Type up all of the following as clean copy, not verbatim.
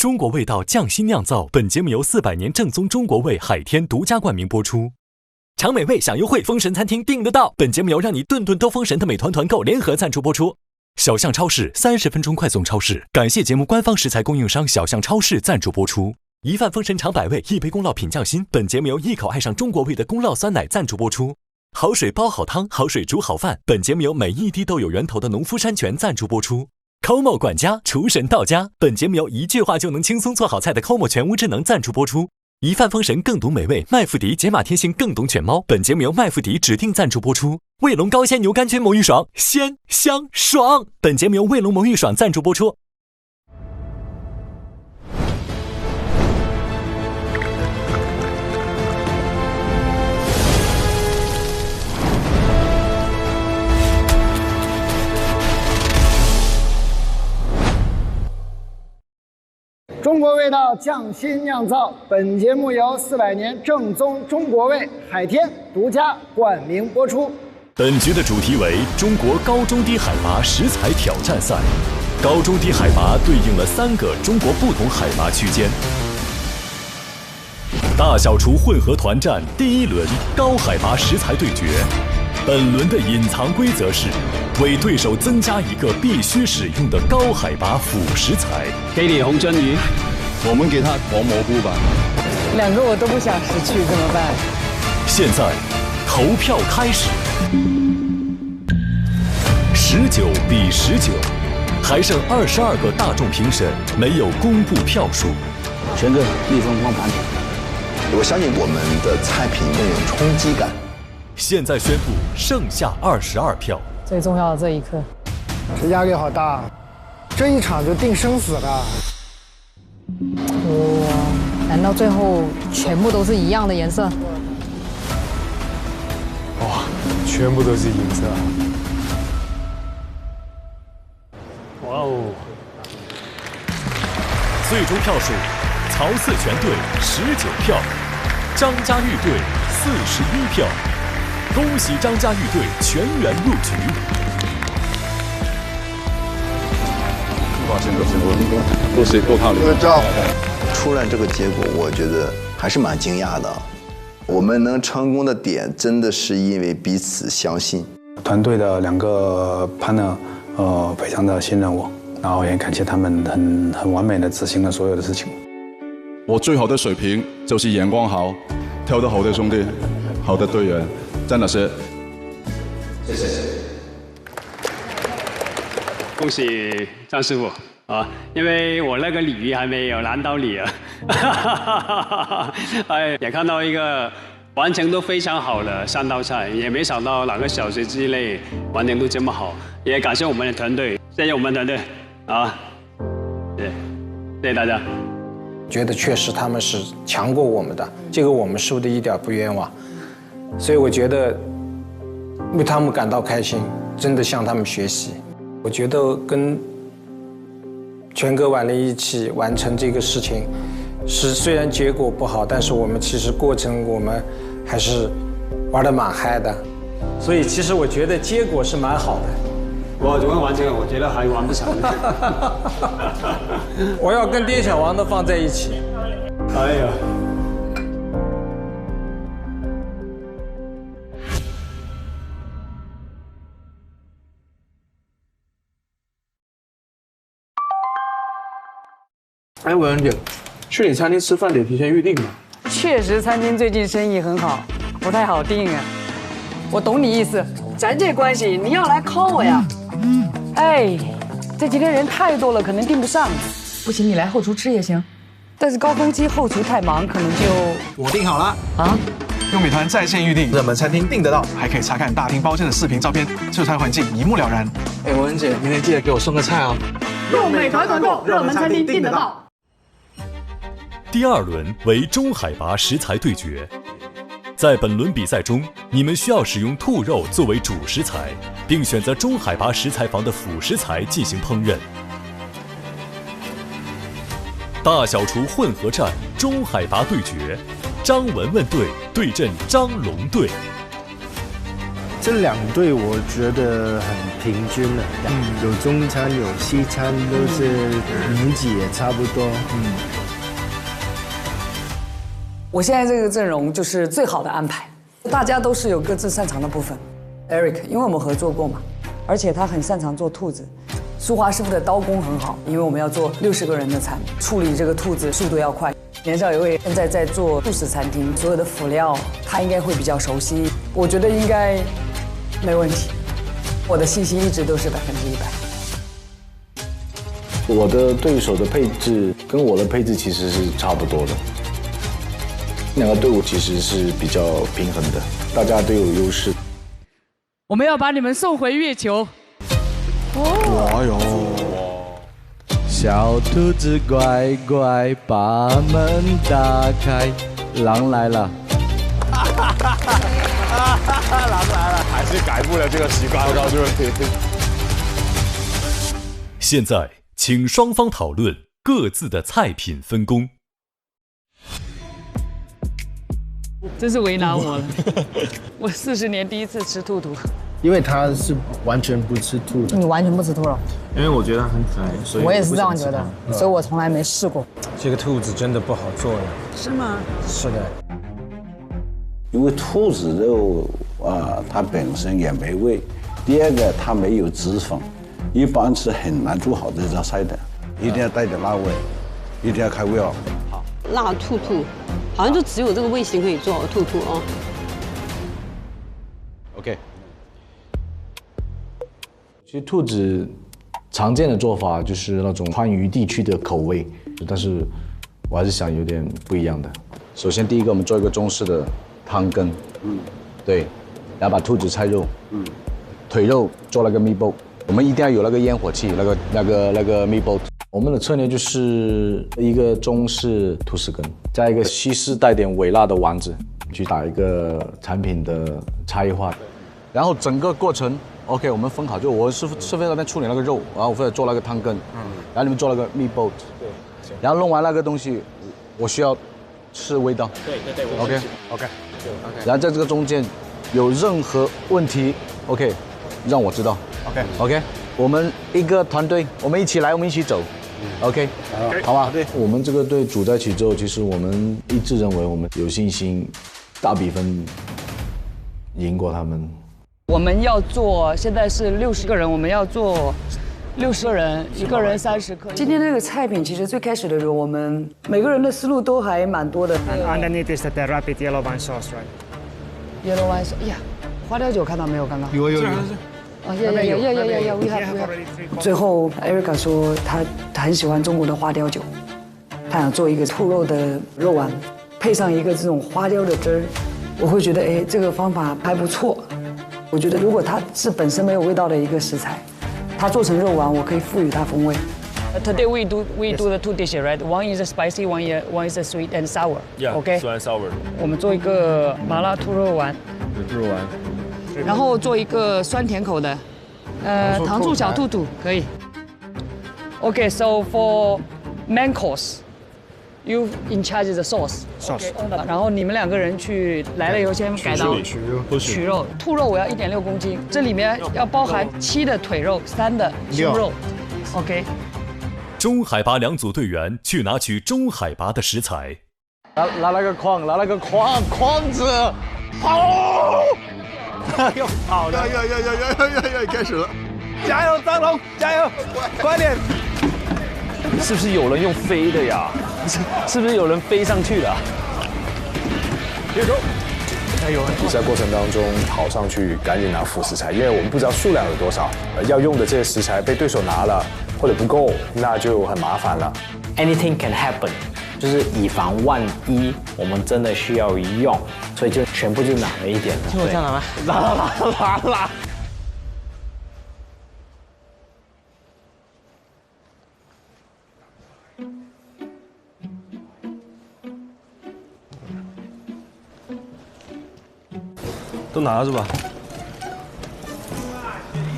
中国味道匠心酿造。本节目由400年正宗中国味海天独家冠名播出。尝美味享优惠，封神餐厅订得到。本节目由让你顿顿都封神的美团团购联合赞助播出。小象超市30分钟快送超市，感谢节目官方食材供应商小象超市赞助播出。一饭封神尝百味，一杯宫酪品匠心。本节目由一口爱上中国味的宫酪酸奶赞助播出。好水煲好汤，好水煮好饭。本节目由每一滴都有源头的农夫山泉赞助播出。Como 管家厨神到家，本节目由一句话就能轻松做好菜的 Como 全屋智能赞助播出。一饭封神更懂美味，麦麸迪解码天性更懂犬猫。本节目由麦麸迪指定赞助播出。卫龙高鲜牛肝菌魔芋爽，鲜香爽。本节目由卫龙魔芋爽赞助播出。中国味道匠心酿造，本节目由400年正宗中国味海天独家冠名播出。本局的主题为中国高中低海拔食材挑战赛，高中低海拔对应了3个中国不同海拔区间。大小厨混合团战第1轮高海拔食材对决。本轮的隐藏规则是为对手增加一个必须使用的高海拔辅食材。给你红鳟鱼，我们给他黄蘑菇吧。2个我都不想失去，怎么办？现在投票开始。19比19，还剩22个大众评审没有公布票数。全哥逆风光盘，我相信我们的菜品更有冲击感。现在宣布剩下22票。最重要的这一刻，这压力好大，这一场就定生死了。难道最后全部都是一样的颜色？哇，全部都是银色。哇哦！最终票数，曹四全队19票，张家玉队41票。恭喜张家玉队全员入局。抱歉，多靠你。出来这个结果，我觉得还是蛮惊讶的。我们能成功的点，真的是因为彼此相信。团队的2个 partner，非常的信任我，然后也感谢他们很完美的执行了所有的事情。我最好的水平就是眼光好，挑得好的兄弟，好的队员。真的是，谢谢。恭喜张师傅啊！因为我那个鲤鱼还没有难到你啊，哎，也看到一个完成度非常好的3道菜，也没想到2个小时之内完成度这么好，也感谢我们的团队，谢谢我们团队啊，谢谢大家。觉得确实他们是强过我们的，这个我们输的一点不冤枉。所以我觉得为他们感到开心，真的向他们学习。我觉得跟全哥玩在一起完成这个事情，虽然结果不好，但是我们其实过程我们还是玩得蛮嗨的。所以其实我觉得结果是蛮好的。我如果玩这个，我觉得还玩不成。我要跟店小王都放在一起。哎呀。哎，文恩姐，去你餐厅吃饭得提前预定吗？确实，餐厅最近生意很好，不太好定啊。我懂你意思，咱这关系你要来 call 我呀。哎，这几天人太多了，可能订不上。不行，你来后厨吃也行。但是高峰期后厨太忙，可能就……我订好了啊。用美团在线预订，热门餐厅订得到，还可以查看大厅包间的视频照片，就餐环境一目了然。哎，文恩姐，明天记得给我送个菜哦。用美团团购，热门餐厅订得到。第2轮为中海拔食材对决。在本轮比赛中，你们需要使用兔肉作为主食材，并选择中海拔食材房的辅食材进行烹饪。大小厨混合战中海拔对决，张文文队对阵张龙队。这2队我觉得很平均了，有中餐有西餐，都是年纪也差不多。我现在这个阵容就是最好的安排，大家都是有各自擅长的部分。Eric， 因为我们合作过嘛，而且他很擅长做兔子。淑华师傅的刀工很好，因为我们要做60个人的餐，处理这个兔子速度要快。年少有为现在在做素食餐厅，所有的辅料他应该会比较熟悉，我觉得应该没问题。我的信心一直都是100%。我的对手的配置跟我的配置其实是差不多的，两个队伍其实是比较平衡的，大家都有优势。我们要把你们送回月球。哎呦！小兔子乖乖，把门打开，狼来了。狼来了，还是改不了这个习惯，我告诉你。现在，请双方讨论各自的菜品分工。真是为难我了，我40年第一次吃兔兔。因为他是完全不吃兔的。你完全不吃兔肉？因为我觉得它很可爱，所以我也是这样觉得，所以我从来没试过。这个兔子真的不好做呀。是吗？是的。因为兔子肉它本身也没味，第二个它没有脂肪，一般是很难做好这道菜的，一定要带点辣味，一定要开胃哦。好，辣兔兔，好像就只有这个味型可以做兔兔哦。OK。其实兔子常见的做法就是那种川渝地区的口味，但是我还是想有点不一样的。首先第一个，我们做一个中式的汤羹，对，然后把兔子菜肉，腿肉做那个 meatball， 我们一定要有那个烟火气，那个 meatball。我们的策略就是一个中式吐司羹，加一个西式带点微辣的丸子，去打一个产品的差异化。然后整个过程 ，OK， 我们分好，就我师傅那边处理那个肉，然后我负责做那个汤羹，然后你们做那个 meatball， 然后弄完那个东西，我需要吃味道，对 ，OK， 然后在这个中间有任何问题 ，OK， 让我知道 ，OK， 我们一个团队，我们一起来，我们一起走 ，OK， 好吧？我们这个队组在一起之后，其实我们一致认为我们有信心大比分赢过他们。我们要做，现在是60个人，我们要做60个人，一个人30克。今天这个菜品其实最开始的时候，我们每个人的思路都还蛮多的。Underneath is the rapid yellow wine sauce, right? Yellow wine sauce， 呀，花雕酒看到没有？刚刚有。哦，最后 Erica 说她很喜欢中国的花雕酒，她想做一个兔肉的肉丸，配上一个这种花雕的汁儿，我会觉得哎，这个方法还不错。我觉得如果它是本身没有味道的一个食材，它做成肉丸，我可以赋予它风味。Today we do the two dishes, right? One is spicy, one is sweet and sour. Yeah, OK. sweet and sour. 我们做一个麻辣兔肉丸，兔肉丸，然后做一个酸甜口的，糖醋小兔兔可以。OK, so for main course, you in charge the sauce. Sauce. 然后你们2个人去来了以后先改刀取肉，兔肉我要1.6公斤，这里面要包含7的腿肉，3的胸肉。OK。中海拔2组队员去拿取中海拔的食材。拿那个筐子，跑！又跑了！要开始了！加油，张龙，加油，快点！是不是有人用飞的呀？是不是有人飞上去了？别走！加油！比赛过程当中跑上去赶紧拿副食材，因为我们不知道数量有多少，要用的这些食材被对手拿了或者不够，那就很麻烦了。Anything can happen， 就是以防万一我们真的需要用，所以就全部就拿了一点了。听我这样拿吗？拿。都拿了是吧？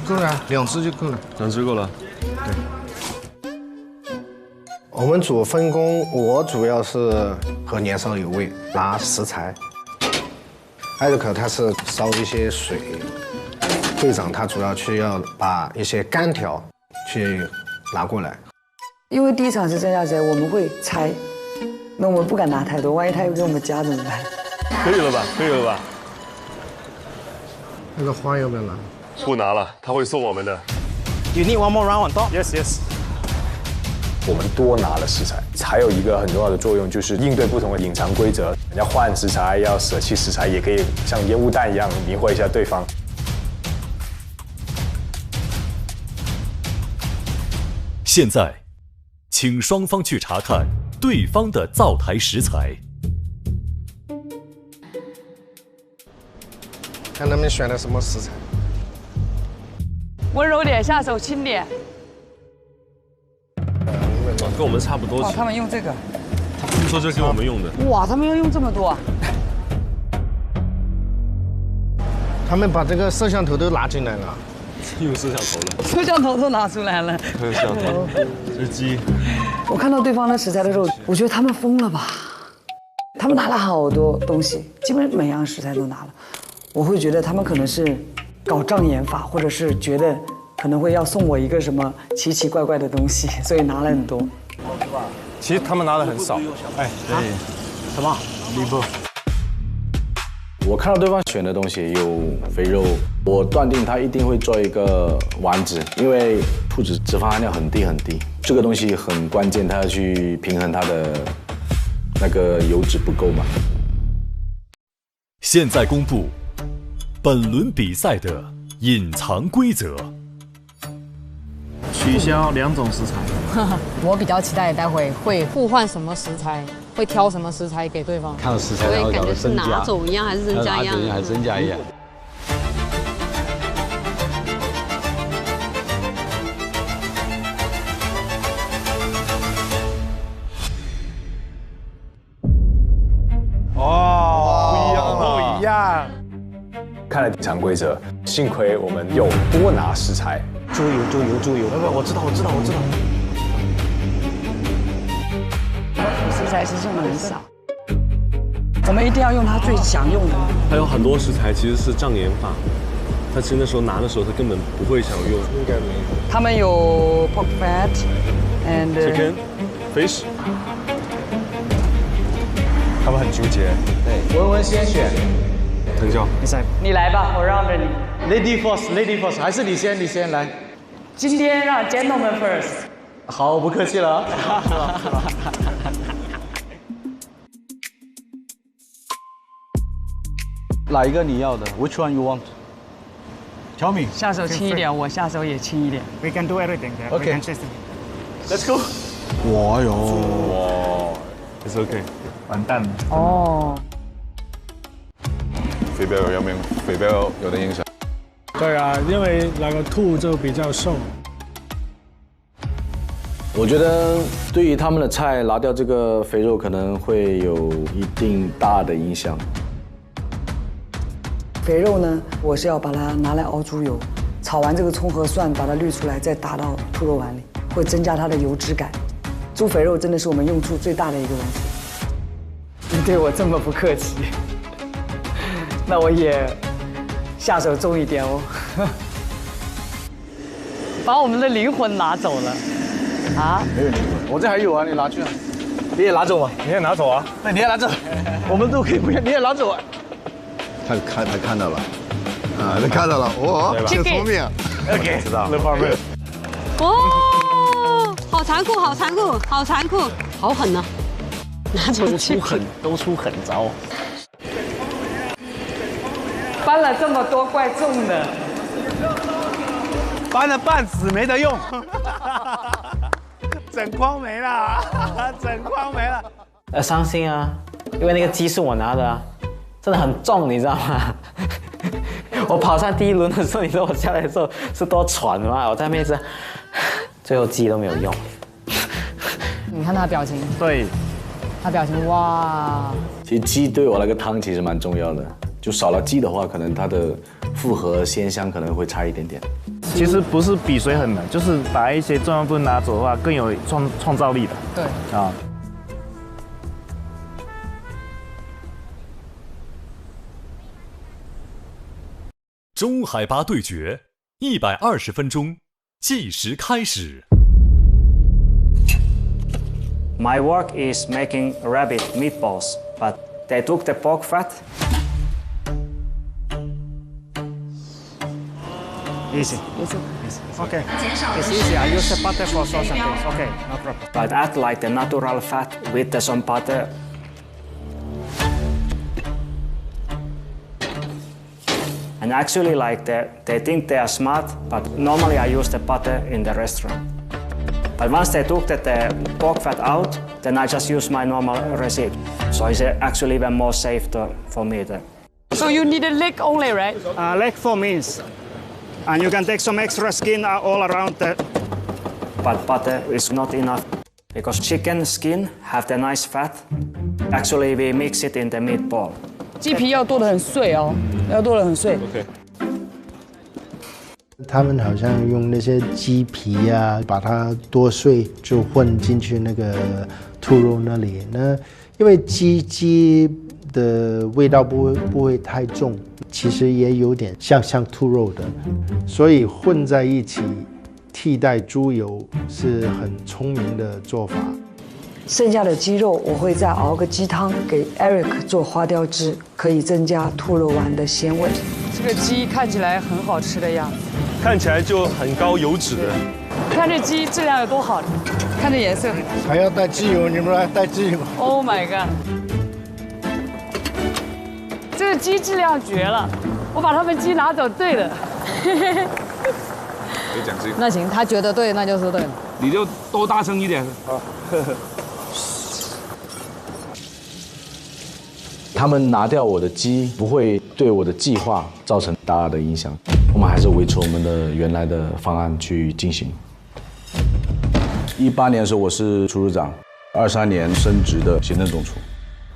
够了，2只就够了，2只够了。对。我们组分工，我主要是和年少有为拿食材，艾瑞克他是烧一些水，队长他主要去要把一些干条去拿过来。因为第一场是真下谁，我们会猜，那我们不敢拿太多，万一他又给我们加怎么办？可以了吧？可以了吧？那个花要不要拿？不拿了，他会送我们的。 You need one more round on top. Yes, yes. 我们多拿了食材，还有一个很重要的作用就是应对不同的隐藏规则，要换食材，要舍弃食材，也可以像烟雾弹一样迷惑一下对方。现在，请双方去查看对方的灶台食材。看他们选的什么食材。温柔点，下手轻点。跟我们差不多。哦，他们用这个。他们说这是给我们用的。哇，他们要用这么多啊！他们把这个摄像头都拿进来了。用摄像头了。摄像头都拿出来了。摄像头，这鸡。我看到对方的食材的时候，我觉得他们疯了吧？他们拿了好多东西，基本每样食材都拿了。我会觉得他们可能是搞障眼法，或者是觉得可能会要送我一个什么奇奇怪怪的东西，所以拿了很多。其实他们拿的很少。哎，对，什么？礼物。我看到对方选的东西有肥肉，我断定他一定会做一个丸子，因为兔子脂肪含量很低很低，这个东西很关键，他要去平衡它的那个油脂不够嘛。现在公布本轮比赛的隐藏规则。取消2种食材。我比较期待待会会互换什么食材，会挑什么食材给对方。看到食材然后感觉是拿走一样还是增加一样？还是增加一样？哦，不一样。看了隐藏规则，幸亏我们有多拿食材。猪油。我知道。食材其实用的很少，我们一定要用它最想用的。还有很多食材其实是障眼法，他其实那时候拿的时候他根本不会想用。应该没有。他们有 pork fat and chicken, fish。他们很纠结。对，文文先选。藤椒。你来吧，我让着你。Lady first，还是你先来。今天让 gentleman first。好，不客气了。哪一个你要的 ？Which one you want？ Tell me。下手轻一点，我下手也轻一点。 We can do everything. Okay. We can chase them. Let's go。哇哟，It's okay。完蛋了。哦。肥膘有没有？肥膘有的影响。对啊，因为那个兔就比较瘦。我觉得对于他们的菜拿掉这个肥肉可能会有一定大的影响。肥肉呢，我是要把它拿来熬猪油，炒完这个葱和蒜，把它滤出来，再打到兔肉碗里，会增加它的油脂感。猪肥肉真的是我们用处最大的一个东西。你对我这么不客气，那我也下手重一点哦。把我们的灵魂拿走了。啊，没有灵魂，我这还有啊，你拿去啊，你也拿走啊，你也拿走啊，那你也拿走，我们都可以不要，你也拿走啊。他看到了，啊，他看到了，哇，这聪明 ，OK， 知道，那方面。哦，好残酷，好狠啊！拿走去，都出狠招。搬了这么多怪重的，搬了半死没得用。整筐没了。伤心啊，因为那个鸡是我拿的啊，真的很重，你知道吗？我跑上第1轮的时候，你知道我下来的时候是多喘吗？我在那边一直，最后鸡都没有用。你看他表情，对，他表情哇。其实鸡对我那个汤其实蛮重要的，就少了鸡的话，可能它的复合鲜香可能会差一点点。其实不是比谁很难，就是把一些重要部分拿走的话，更有创造力的。对啊。中海拔对决，120分钟，计时开始。My work is making rabbit meatballs, but they took the pork fat. Easy. Okay. It's easy. I use the butter for sauce and things. Okay, no problem. But add like the natural fat with some butter. And actually, like they think they are smart, but normally I use the butter in the restaurant. But once they took the pork fat out, then I just use my normal recipe. So it's actually even more safe for me then. So you need a leg only, right? Leg for meals. And you can take some extra skin all around the... But butter is not enough. Because chicken skin have the nice fat. Actually, we mix it in the meatball. 鸡皮要剁得很碎哦，要剁得很碎。OK。他们好像用那些鸡皮啊，把它剁碎，就混进去那个兔肉那里。那因为鸡的味道不会太重，其实也有点像兔肉的，所以混在一起替代猪油是很聪明的做法。剩下的鸡肉我会再熬个鸡汤给 Eric 做花雕汁，可以增加兔肉丸的鲜味。这个鸡看起来很好吃的样子，看起来就很高油脂的。看这鸡质量有多好，看这颜色。还要带鸡油，你们还带鸡油 ？Oh my god！ 这个鸡质量绝了，我把他们鸡拿走，对的。有奖金。那行，他觉得对，那就是对。你就多大声一点。好。他们拿掉我的鸡，不会对我的计划造成大的影响。我们还是维持我们的原来的方案去进行。18年的时候我是厨师长，23年升职的行政总厨。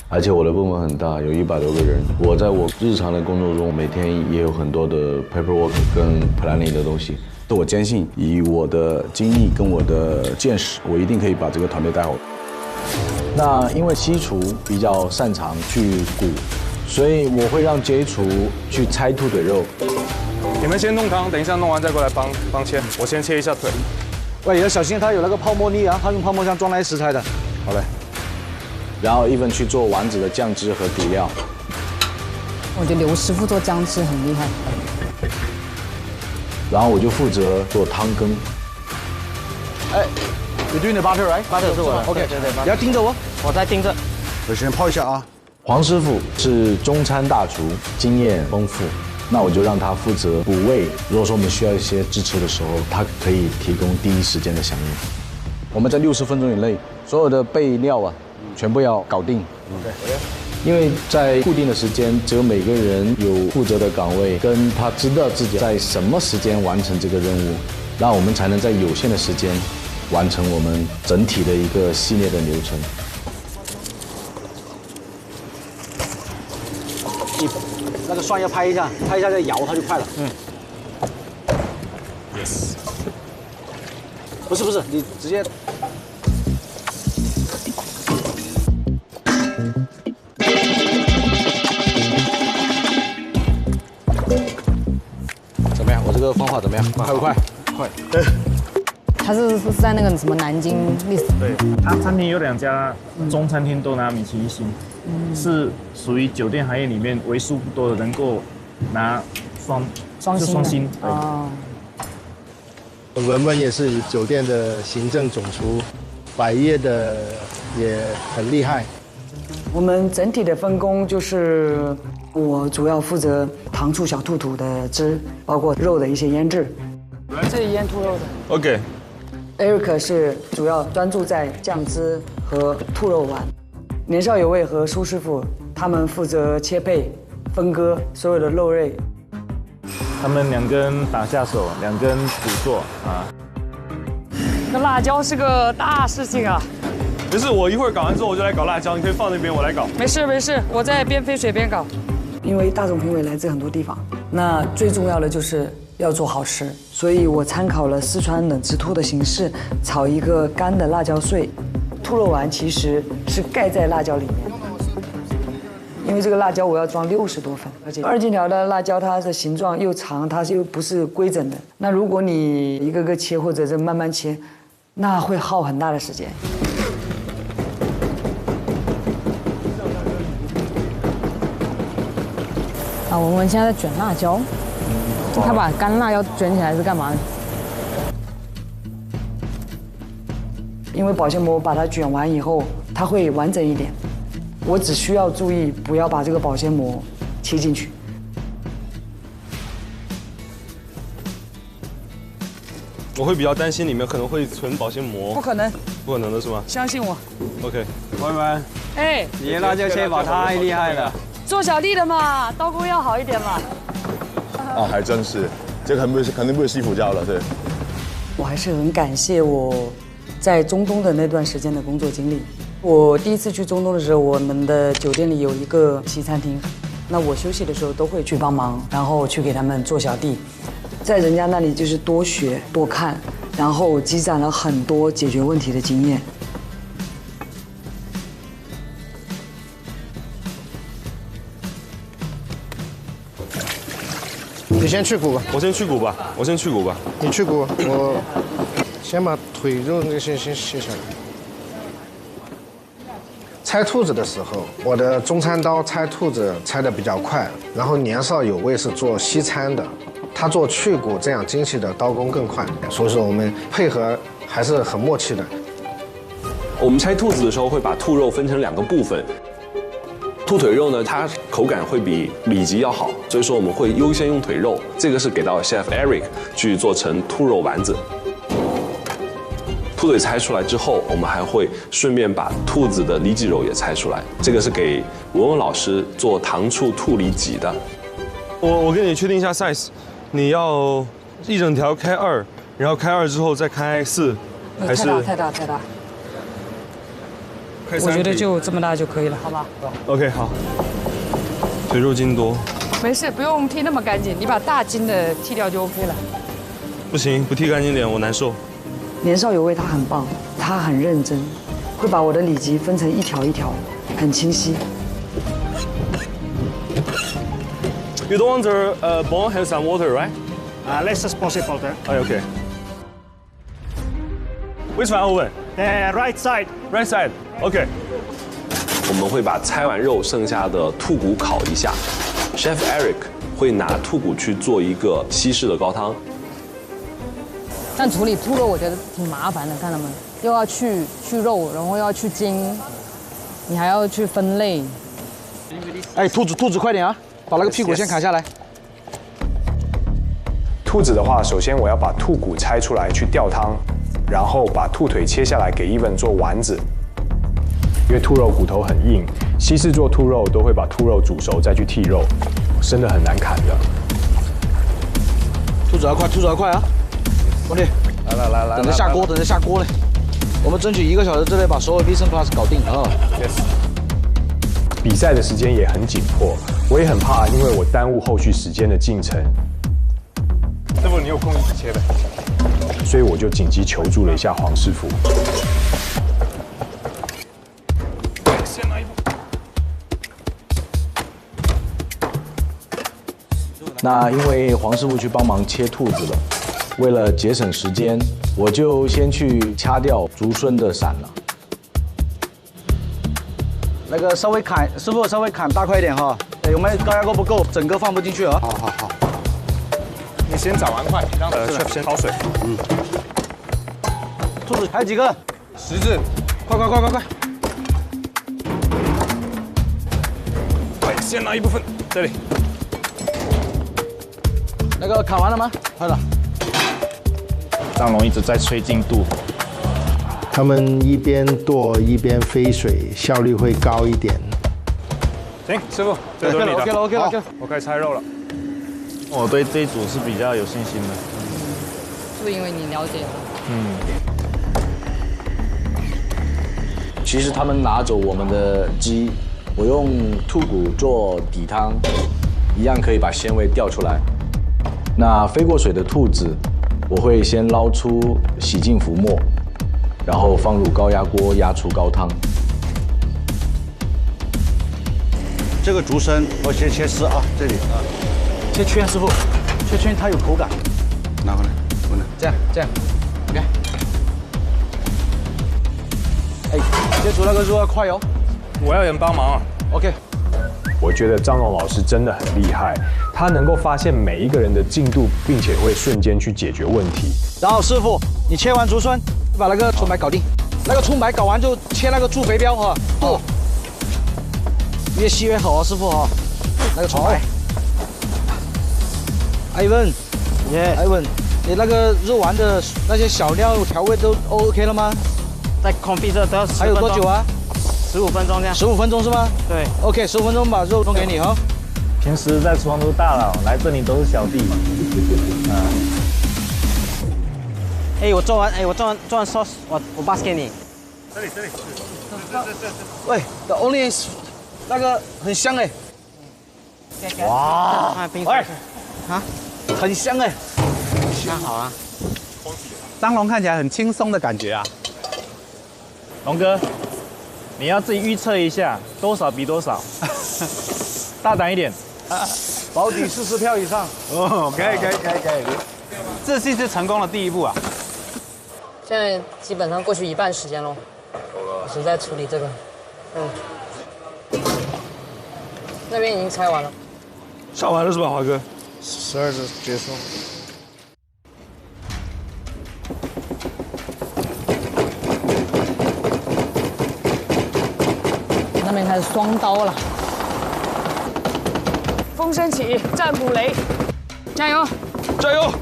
而且我的部门很大，有100多个人。我在我日常的工作中，每天也有很多的 paperwork 跟 planning 的东西。我坚信，以我的经历跟我的见识，我一定可以把这个团队带好。那因为西厨比较擅长去鼓，所以我会让街厨去拆兔腿肉。你们先弄汤，等一下弄完再过来帮切。我先切一下腿。喂，你要小心，它有那个泡沫粒啊，它用泡沫箱装来食材的。好嘞。 然后一份去做丸子的酱汁和底料。我觉得刘师傅做姜汁很厉害。然后我就负责做汤羹。哎 ，You doing the butter right？ butter 是我的。OK， 对，你要盯着我，我在盯着。我先泡一下啊。黄师傅是中餐大厨，经验丰富，那我就让他负责补味。如果说我们需要一些支持的时候，他可以提供第一时间的响应。我们在60分钟以内，所有的备料啊。 全部要搞定，因为在固定的时间，只有每个人有负责的岗位，跟他知道自己在什么时间完成这个任务，那我们才能在有限的时间完成我们整体的一个系列的流程。你那个蒜要拍一下再摇，它就快了。Yes。不是，你直接。 怎么样？我这个方法怎么样？快不快？快。他是在那个什么南京历史。对，他餐厅有2家中餐厅都拿米其林星，是属于酒店行业里面为数不多的能够拿双星。哦。文文也是酒店的行政总厨，百业的也很厉害。 我们整体的分工就是，我主要负责糖醋小兔肚的汁，包括肉的一些腌制。这里腌兔肉的。OK。Eric 是主要专注在酱汁和兔肉丸，年少有为和苏师傅他们负责切配、分割所有的肉类。他们2个人打下手，2个人辅做啊。那辣椒是个大事情啊。 没事，我一会儿搞完之后我就来搞辣椒，你可以放那边，我来搞。没事，我在边飞水边搞。因为大众评委来自很多地方，那最重要的就是要做好吃，所以我参考了四川冷汁兔的形式，炒一个干的辣椒碎。兔肉丸其实是盖在辣椒里面。因为这个辣椒我要装60多份，而且2金条的辣椒它的形状又长，它又不是规整的。那如果你一个个切或者是慢慢切，那会耗很大的时间。啊，我们现在在卷辣椒，他把干辣椒卷起来是干嘛的？因为保鲜膜把它卷完以后，它会完整一点。我只需要注意不要把这个保鲜膜切进去。我会比较担心里面可能会存保鲜膜。不可能，不可能的是吗？相信我。OK， 朋友们，哎，你的辣椒切法太厉害了。做小弟的嘛，刀工要好一点嘛。啊，还真是，这肯定不是西服教了，对。我还是很感谢我在中东的那段时间的工作经历。我第一次去中东的时候，我们的酒店里有一个西餐厅，那我休息的时候都会去帮忙，然后去给他们做小弟。在人家那里就是多学多看，然后积攒了很多解决问题的经验。你先去骨吧，我先去骨吧，我先去骨吧。你去骨，我先把腿肉那个先卸下来。拆兔子的时候，我的中餐刀拆兔子拆得比较快，然后年少有为是做西餐的，他做去骨这样精细的刀工更快，所以说我们配合还是很默契的。我们拆兔子的时候会把兔肉分成2个部分。兔腿肉呢，它口感会比里脊要好，所以说我们会优先用腿肉。这个是给到 Chef Eric 去做成兔肉丸子。兔腿拆出来之后，我们还会顺便把兔子的里脊肉也拆出来。这个是给文文老师做糖醋兔里脊的。我跟你确定一下 size， 你要一整条开2，然后开2之后再开4，还是太大？开3？我觉得就这么大就可以了，好吧 ？OK， 好。腿肉筋多。没事，不用剃那么干净，你把大筋的剃掉就 OK 了。不行，不剃干净点我难受。年少有为，他很棒，他很认真，会把我的里脊分成一条一条，很清晰。You don't want the bone have some water, right? Less as possible there. Okay. Which one oven? The right side. Right side. Okay. 我们会把拆完肉剩下的兔骨烤一下。Chef Eric 会拿兔骨去做一个西式的高汤。但处理兔肉我觉得挺麻烦的，看他们又要去肉，然后又要去筋，你还要去分类。哎，兔子快点啊，把那个屁股先砍下来。兔子的话，首先我要把兔骨拆出来去吊汤，然后把兔腿切下来给Evan做丸子。因为兔肉骨头很硬，西式做兔肉都会把兔肉煮熟再去剔肉，生的很难砍的。兔子要快啊！兄弟，来，等着下锅嘞！我们争取1个小时之内把所有 Vision Plus 搞定啊 ！Yes。比赛的时间也很紧迫，我也很怕，因为我耽误后续时间的进程。师傅，你有空一起切呗。所以我就紧急求助了一下黄师傅。那因为黄师傅去帮忙切兔子了，为了节省时间，我就先去掐掉竹荪的伞了。那个稍微砍，师傅稍微砍大块一点哈。我们高压锅不够，整个放不进去啊。好。你先找完块，让chef先焯水。兔子还有几个？10只，快！快，先拿一部分，这里。那个砍完了吗？快了。张龙一直在催进度。他们一边剁一边飞水，效率会高一点。行，师傅，这轮你的。OK 了。我开始拆肉了。我对这一组是比较有信心的。是因为你了解其实他们拿走我们的鸡，我用兔骨做底汤，一样可以把鲜味调出来。那飞过水的兔子，我会先捞出，洗净浮沫，然后放入高压锅压出高汤。这个竹荪我先切丝啊，这里啊，切圈，师傅，切圈它有口感。拿过来，过来。这样 ，OK。哎，切煮那个肉要快哦。我要人帮忙啊。 OK。我觉得张龙老师真的很厉害，他能够发现每一个人的进度，并且会瞬间去解决问题。然后师傅，你切完竹荪，把那个葱白搞定。那个葱白搞完就切那个猪肥膘哈，剁。越细越好啊，师傅哈。那个葱白。Ivan，你那个肉丸的那些小料调味都 OK 了吗？在 confit 都要还有多久啊？15分钟这样。15分钟是吗？对。OK，15分钟把肉弄给你哈。平时在厨房都是大佬，来这里都是小弟。我做完 sauce， 我 pass 给你。这里。喂 ，the onions， 那个很香哎。哇！喂，啊，很香哎。那好啊。张龙看起来很轻松的感觉啊。龙哥，你要自己预测一下多少比多少，大胆一点。保底40票以上。哦，可以。自信是成功的第一步啊。现在基本上过去一半时间喽，我是在处理这个，那边已经拆完了，上完了是吧，华哥？12就结束。那边开始双刀了，风声起，战鼓擂，加油！加油！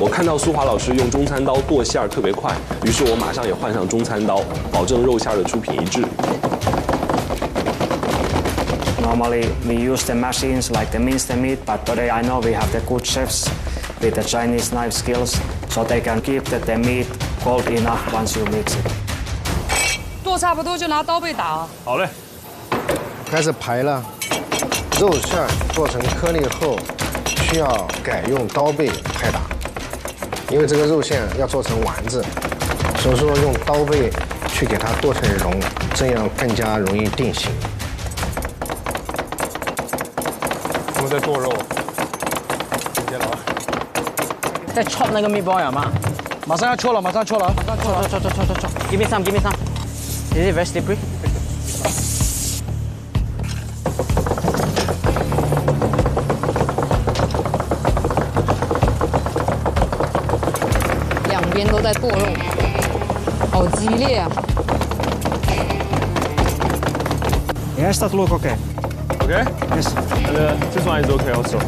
我看到苏华老师用中餐刀剁馅儿特别快，于是我马上也换上中餐刀，保证肉馅的出品一致。Normally we use the machines like the mince the meat, but today I know we have the good chefs with the Chinese knife skills, so they can keep the meat cold enough once you mix it. 剁差不多就拿刀背打啊。好嘞，开始排了。肉馅做成颗粒后，需要改用刀背拍打。因为这个肉馅要做成丸子，所以说用刀背去给它剁成蓉，这样更加容易定型。我们在剁肉，在 chop 那个 meatball 有吗？马上要戳了，戳。Give me some. Is it very slippery? 两边都在剁肉，好激烈啊 Yes, that look okay. Okay? Yes. And this one is okay also.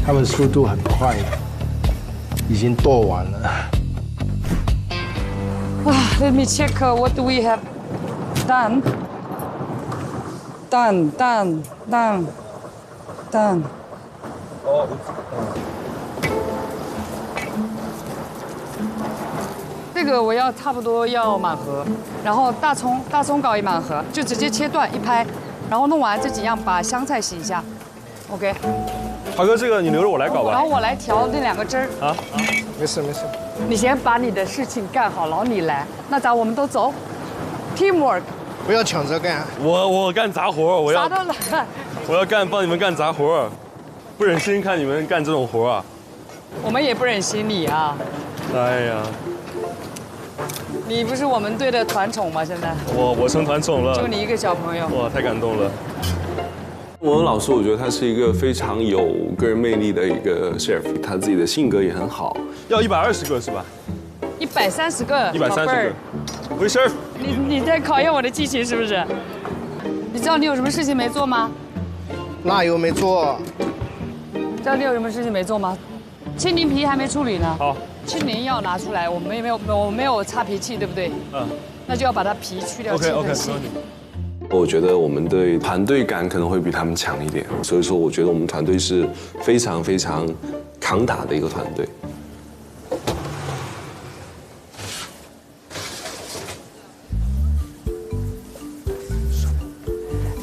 他们速度很快，已经剁完了。Let me check what do we have done. Done. 这个我要差不多要满盒，然后大葱搞一满盒，就直接切断一拍，然后弄完这几样把香菜洗一下 ，OK。华哥，这个你留着我来搞吧。然后我来调那2个汁儿。啊，没事。你先把你的事情干好，然后你来。那咱我们都走 ，teamwork。不要抢着干。我干杂活，我要。啥都来。我要帮你们干杂活，不忍心看你们干这种活啊。我们也不忍心你啊。哎呀。你不是我们队的团宠吗？现在。我成团宠了。就你一个小朋友。哇，太感动了。文文老师，我觉得他是一个非常有个人魅力的一个 chef， 他自己的性格也很好。要120个是吧？130个。130个。喂，chef。你在考验我的记性是不是？你知道你有什么事情没做吗？辣油没做。知道你有什么事情没做吗？青柠皮还没处理呢。好。青柠要拿出来，我没有擦皮器，对不对？那就要把它皮去掉，切很细。我觉得我们的团队感可能会比他们强一点，所以说我觉得我们团队是非常非常扛打的一个团队。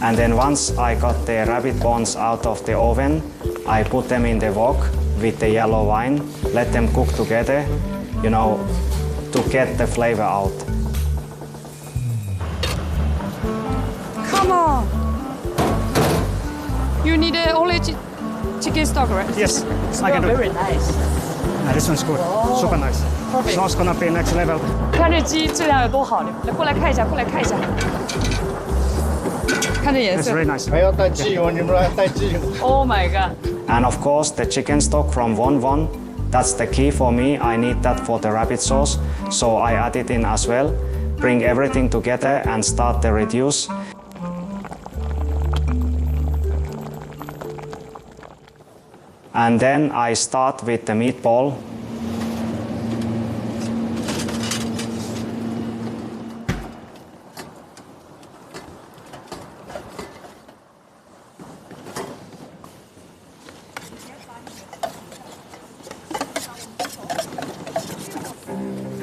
And then once I got the rabbit bones out of the oven, I put them in the wok with the yellow wine, let them cook together, you know, to get the flavor out. Come on. You need only chicken stock, right? Yes, I can do it. Very nice. This one's good. Super nice. Perfect. Sauce gonna be next level. 看这鸡质量有多好，来过来看一下，过来看一下。看这颜 It's 色。 very nice. 还要带鸡油，你们还带鸡油 Oh my god. And of course, the chicken stock from Von Von. That's the key for me. I need that for the rabbit sauce, so I add it in as well. Bring everything together and start the reduce. And then I start with the meatball.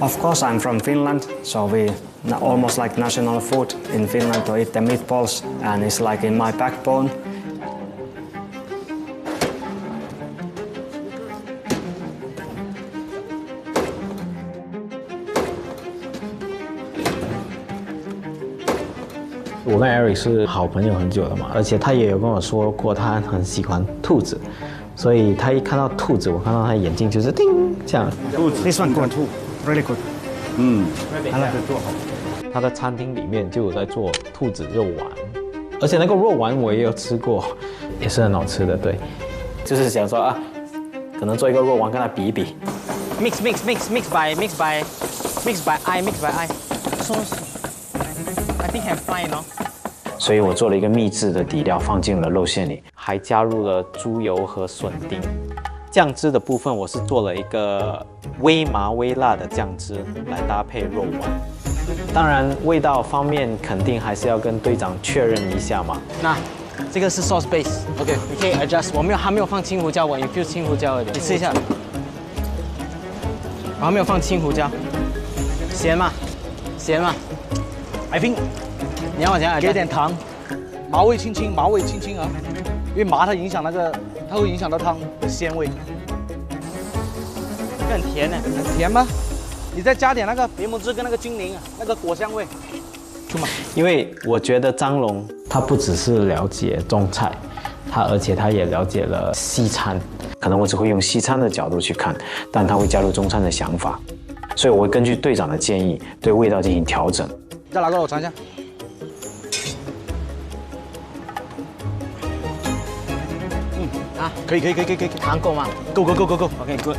Of course, I'm from Finland, so we almost like national food in Finland to eat the meatballs, and it's like in my backbone.我跟 Eric 是好朋友很久了嘛，而且他也有跟我说过他很喜欢兔子，所以他一看到兔子，我看到他眼睛就是叮这样。This one good, really good. I like it. 他的餐厅里面就有在做兔子肉丸，而且那个肉丸我也有吃过，也是很好吃的。对，就是想说啊，可能做一个肉丸跟他比一比。Mix by eye. So I think I'm fine, no? 所以我做了一个秘制的底料，放进了肉馅里，还加入了猪油和笋丁。酱汁的部分我是做了一个微麻微辣的酱汁来搭配肉丸。当然，味道方面肯定还是要跟队长确认一下嘛。那这个是 sauce base，OK， 你可以 adjust。还没有放青胡椒，我 infuse 青胡椒而已。你吃一下。我还没有放青胡椒，咸吗？咸吗 ？I think 你要往前给点糖，麻味轻轻啊，因为麻它影响它会影响到汤的鲜味。很甜呢，很甜吗？你再加点那个柠檬汁跟那个精灵啊，那个果香味。因为我觉得张龙他不只是了解中菜，而且他也了解了西餐。可能我只会用西餐的角度去看，但他会加入中餐的想法，所以我会根据队长的建议对味道进行调整。再拿过来我尝一下。可以，糖够吗？够。OK good。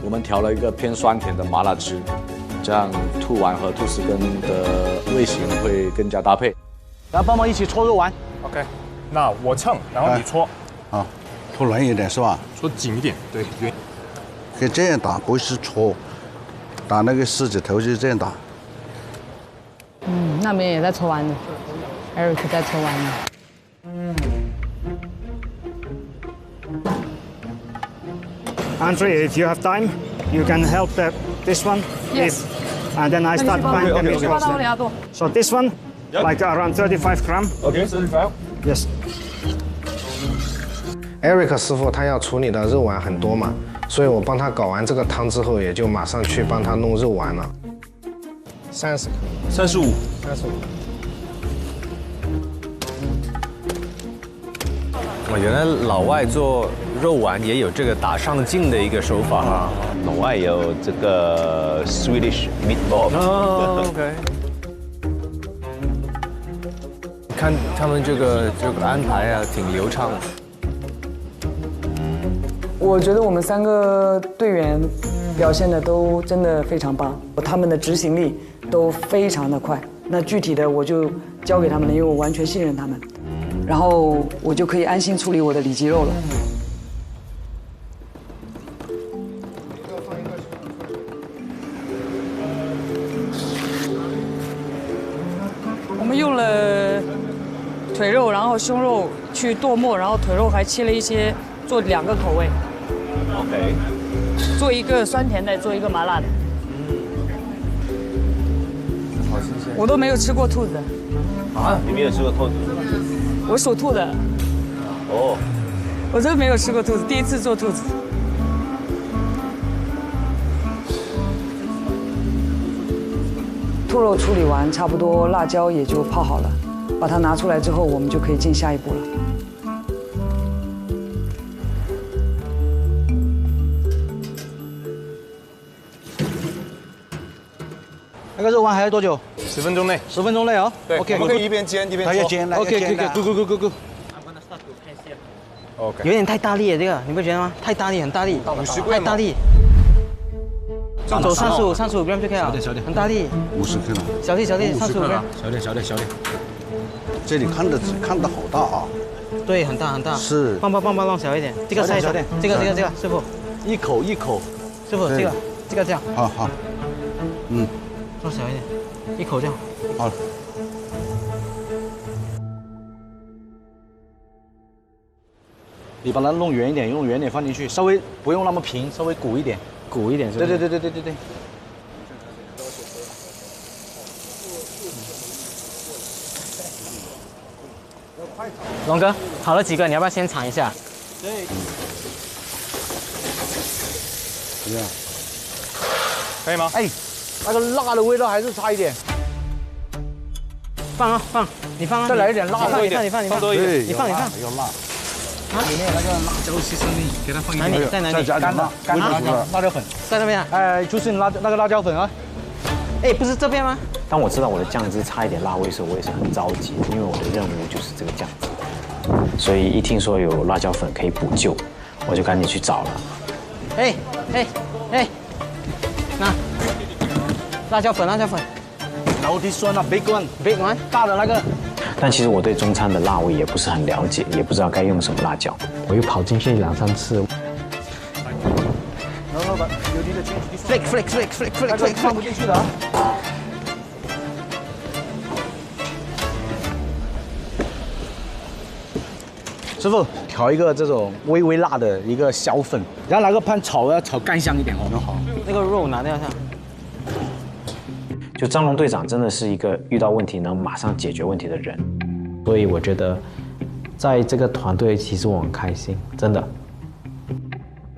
我们调了一个偏酸甜的麻辣汁，这样兔丸和兔丝根的味型会更加搭配。然后帮忙一起搓肉丸。OK， 那我称，然后你搓。好，搓软一点是吧？搓紧一点，对，圆。可以这样打，不是搓，打那个狮子头就这样打。那边也在搓丸子 ，Eric 在搓丸子。Andre, if you have time, you can help this one. Yes. And then I start buying the meatballs. So this one, like around 35 grams. Okay, 35. Yes. Eric 师傅他要处理的肉丸很多嘛，所以我帮他搞完这个汤之后，也就马上去帮他弄肉丸了。30克。35。我原来老外做肉丸也有这个打上劲的一个手法哈。老外也有这个 Swedish meatball。哦 ，OK。看他们这个安排啊，挺流畅的。我觉得我们3个队员表现的都真的非常棒，他们的执行力都非常的快。那具体的我就交给他们了，因为我完全信任他们。然后我就可以安心处理我的里脊肉了。我们用了腿肉，然后胸肉去剁末，然后腿肉还切了一些，做2个口味。OK。做一个酸甜的，做一个麻辣的。好新鲜。我都没有吃过兔子。啊？你没有吃过兔子？我属兔的。哦。我真没有吃过兔子，第一次做兔子。兔肉处理完，差不多辣椒也就泡好了，把它拿出来之后，我们就可以进下一步了。那个肉丸还要多久？10分钟内。10分钟内哦。对 ，OK， 我们可以一边煎一边做。可以煎 ，OK，go。OK。有点太大力了，这个你不觉得吗？太大力，很大力，太大力。走35 gram 就可以了，小点，很大力。50克了。小力，35 gram。小点。这里看得好大啊。对，很大。是。棒弄小一点，这个小点，这个，师傅。一口。师傅，这个这样。好。弄小一点，一口这样。好了。你把它弄圆一点，放进去，稍微不用那么平，稍微鼓一点是吧？对。龙哥，好了几个，你要不要先尝一下？对。怎么样？可以吗？哎，那个辣的味道还是差一点。放，你放啊！再来一点辣的，你放多一点，你放。要辣。里面那个辣椒其实你给它放一点。在哪里？再加点辣椒粉，在那边。哎，就是那个辣椒粉啊。哎，不是这边吗？当我知道我的酱汁差一点辣味的时候，我也是很着急，因为我的任务就是这个酱汁。所以一听说有辣椒粉可以补救，我就赶紧去找了。哎，那辣椒粉。然后this one 啊，big one，大的那个。但其实我对中餐的辣味也不是很了解，也不知道该用什么辣椒。我又跑进去2、3次。然后把有你的进去 flick， 放不进去的啊。师傅，调一个这种微微辣的一个小粉，然后拿个pan炒，要炒干香一点哦。好。那个肉拿掉一下。就张龙队长真的是一个遇到问题能马上解决问题的人，所以我觉得在这个团队其实我很开心，真的。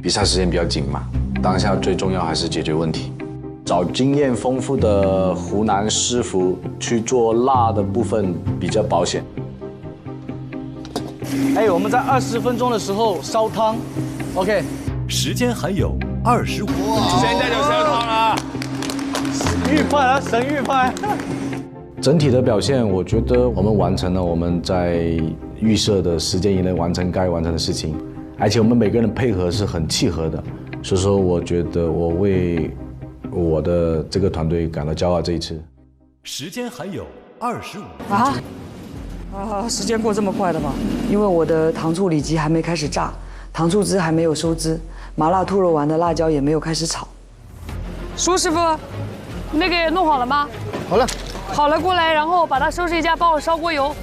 比赛时间比较紧嘛，当下最重要还是解决问题。找经验丰富的湖南师傅去做辣的部分比较保险。哎，我们在20分钟的时候烧汤 ，OK。时间还有25分钟。现在就烧汤了。预判啊，神预判。整体的表现，我觉得我们完成了我们在预设的时间以内完成该完成的事情，而且我们每个人配合是很契合的，所以说我觉得我为我的这个团队感到骄傲。这一次，时间还有25分钟。时间过这么快的吗？因为我的糖醋里脊还没开始炸，糖醋汁还没有收汁，麻辣兔肉丸的辣椒也没有开始炒。舒师傅，那个弄好了吗？好了，好了，过来，然后把它收拾一下，帮我烧锅油。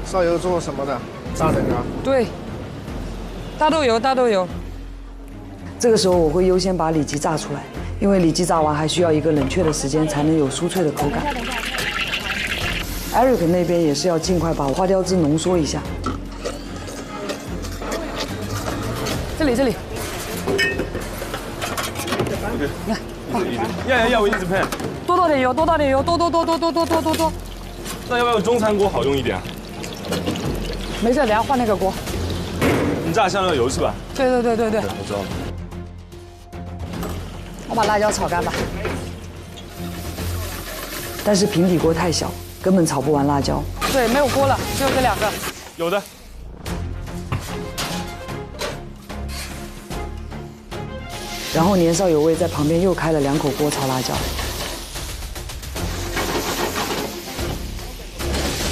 烧油做什么的？炸的啊？对，大豆油。这个时候我会优先把里脊炸出来，因为里脊炸完还需要一个冷却的时间，才能有酥脆的口感。Eric 那边也是要尽快把花雕汁浓缩一下。这里。你看，要我一直喷。多倒点油，多。那要不要中餐锅好用一点啊？没事，等下换那个锅。你炸香料油是吧？对。我知道了。我把辣椒炒干吧。但是平底锅太小，根本炒不完辣椒。对，没有锅了，只有这2个。有的。然后年少有为在旁边又开了2口锅炒辣椒。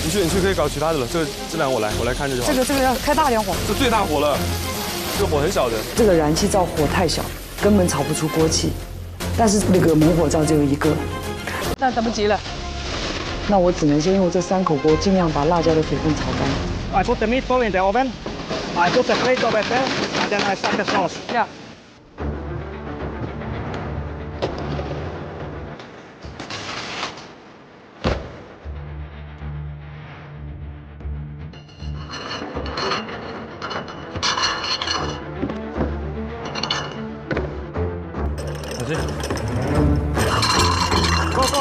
你去可以搞其他的了，这两个我来看着就好。这个要开大点火。这最大火了，这火很小的。这个燃气灶火太小，根本炒不出锅气。但是那个猛火灶只有1个。那等不及了。那我只能先用这3口锅，尽量把辣椒的水分炒干。I put the meatball in the oven. I put the plate over there, and then I start the sauce. Yeah.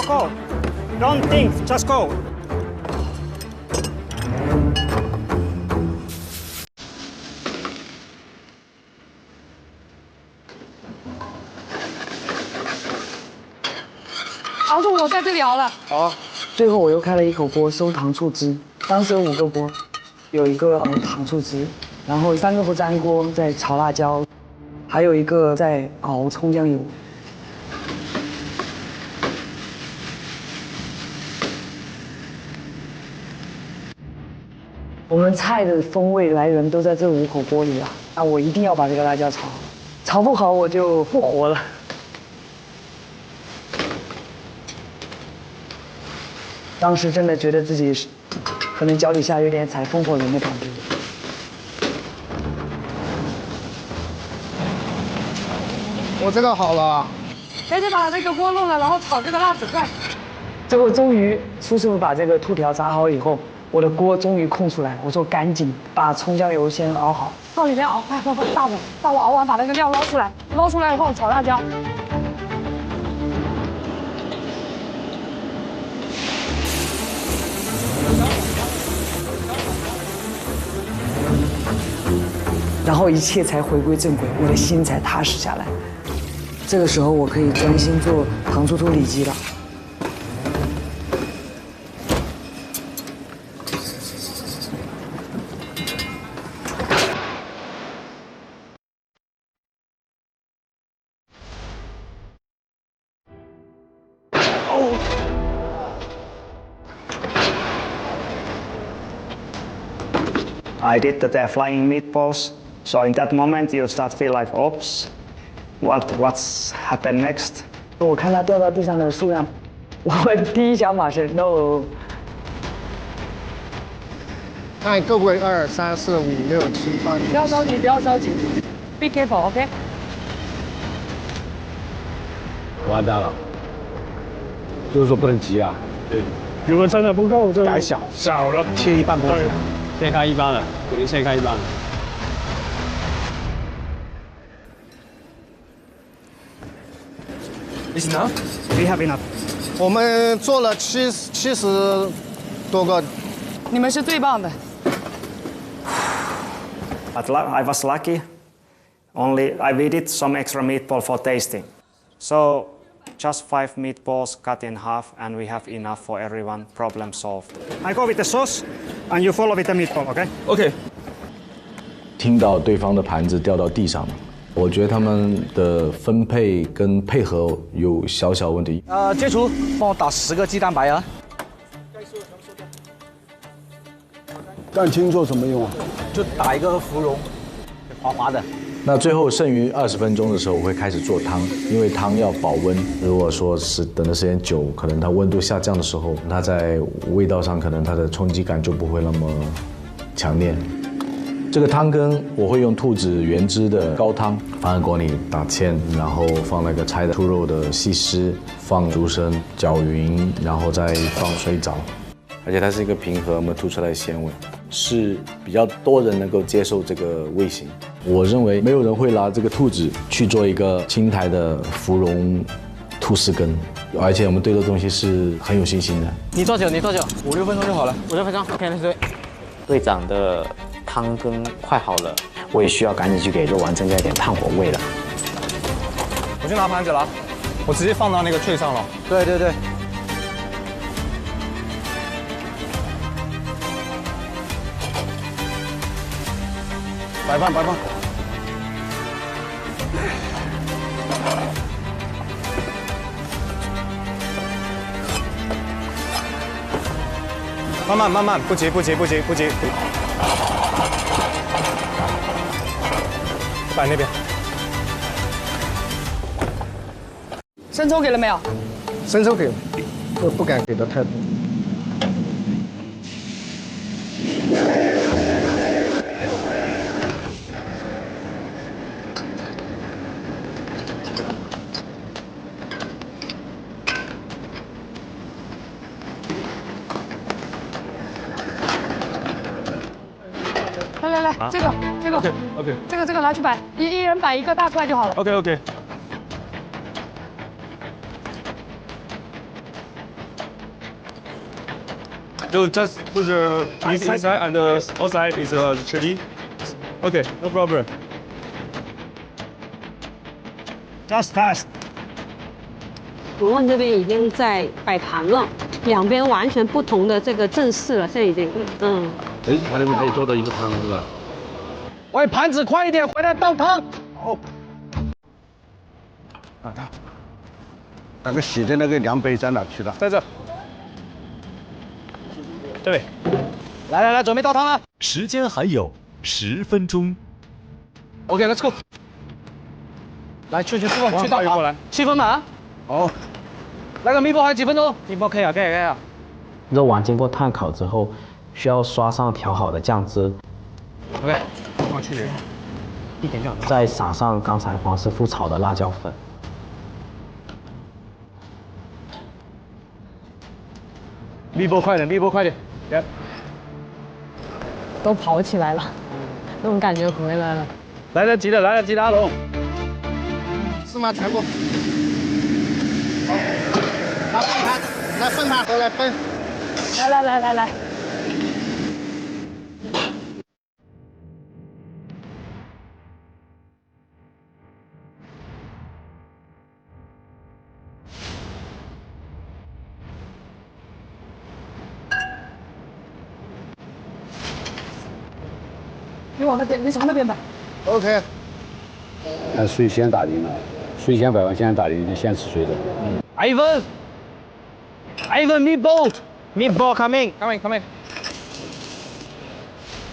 Go. Don't think, just go. 熬住，我在这里熬了。好，最后我又开了一口锅收糖醋汁，当时有5个锅，有一个糖醋汁，然后3个不粘锅在炒辣椒，还有一个在熬葱姜油。我们菜的风味来源都在这5口锅里啊！那我一定要把这个辣椒炒好，炒不好我就不活了。当时真的觉得自己可能脚底下有点踩风火轮的感觉。我这个好了。赶紧把那个锅弄了，然后炒这个辣子块。最后终于苏师傅把这个兔条炸好以后，我的锅终于空出来，我说赶紧把葱姜油先熬好，到里面熬，快，大火熬完把那个料捞出来，捞出来以后炒辣椒。然后一切才回归正轨，我的心才踏实下来。这个时候我可以专心做糖醋兔里脊了。I did the flying meatballs. So in that moment you start feel like, oops, what's happened next? 我看它掉到地上的数量，我第一想法是 no。看各位2、3、4、5、6、7、8。不要着急，不要着急 ，be careful，OK？ 完蛋了，就是说不能急啊。对，如果真的不够就改小，少了切一半不对，切开一半了，肯定切开一半了。Is enough? We have enough. 我们做了70多个。你们是最棒的。But I was lucky. Only we did some extra meatball for tasting. So just 5 meatballs cut in half, and we have enough for everyone. Problem solved. I go with the sauce, and you follow with the meatball, okay? OK。听到对方的盘子掉到地上了，我觉得他们的分配跟配合有小小问题。接厨，帮我打10个鸡蛋白啊。蛋清做什么用啊？就打一个芙蓉，滑滑的。那最后剩余20分钟的时候，我会开始做汤，因为汤要保温。如果说是等的时间久，可能它温度下降的时候，它在味道上可能它的冲击感就不会那么强烈。这个汤羹我会用兔子原汁的高汤，放在锅里打芡，然后放那个拆的兔肉的细丝，放竹笙搅匀，然后再放水藻。而且它是一个平和，我们吐出来的鲜味，是比较多人能够接受这个味型。我认为没有人会拿这个兔子去做一个青苔的芙蓉兔丝羹，而且我们对这东西是很有信心的。你多久？5、6分钟就好了。5、6分钟 ，OK， 那对。队长的汤羹快好了，我也需要赶紧去给肉丸增加一点炭火味了。我去拿盘子了，我直接放到那个脆上了。对。摆放。慢慢，不急。摆那边。生抽给了没有？生抽给了，不敢给的太多。来，这个 OK， 这个拿去摆，一人摆1个大块就好了。OK。So just put the meat inside and the outside is chili. Okay, no problem. Just fast. 我们这边已经在摆盘了，两边完全不同的这个阵势了，现在已经，哎，他那边可以做到一个汤是吧？喂，盘子快一点，回来倒汤。哦。啊，他那个洗的那个量杯在哪去了？在这。对。来，准备倒汤了。时间还有10分钟。OK，Let's go。来，去倒好，7分满。好。那个meatball还有几分钟？meatball可以啊。肉丸经过炭烤之后，需要刷上调好的酱汁。OK， 我去点，一点就好了。再撒上刚才黄师傅炒的辣椒粉。meatball快点。都跑起来了，那种感觉回来了。来得及的，阿龙。是吗？全部。好，拿分盘，来分盘，都来分。来。你往那边，你从那边摆。OK。水先打匀了，水先摆完，先打匀，就先吃水的。Ivan meatball coming。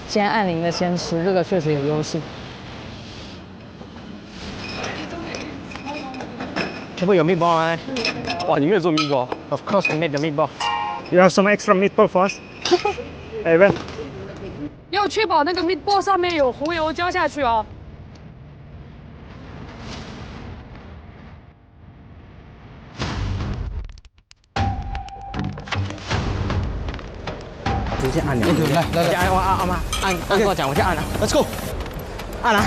先按铃的先吃，这个确实有优势。全部有 meatball 吗？哇，你会做 meatball？ Of course, we made the meatball. You have some extra meatball for us? Ivan. 要确保那个 meatball 上面有红油浇下去哦。直接按两个。来，按吗？按跟我讲，我就按了。Let's go。按了。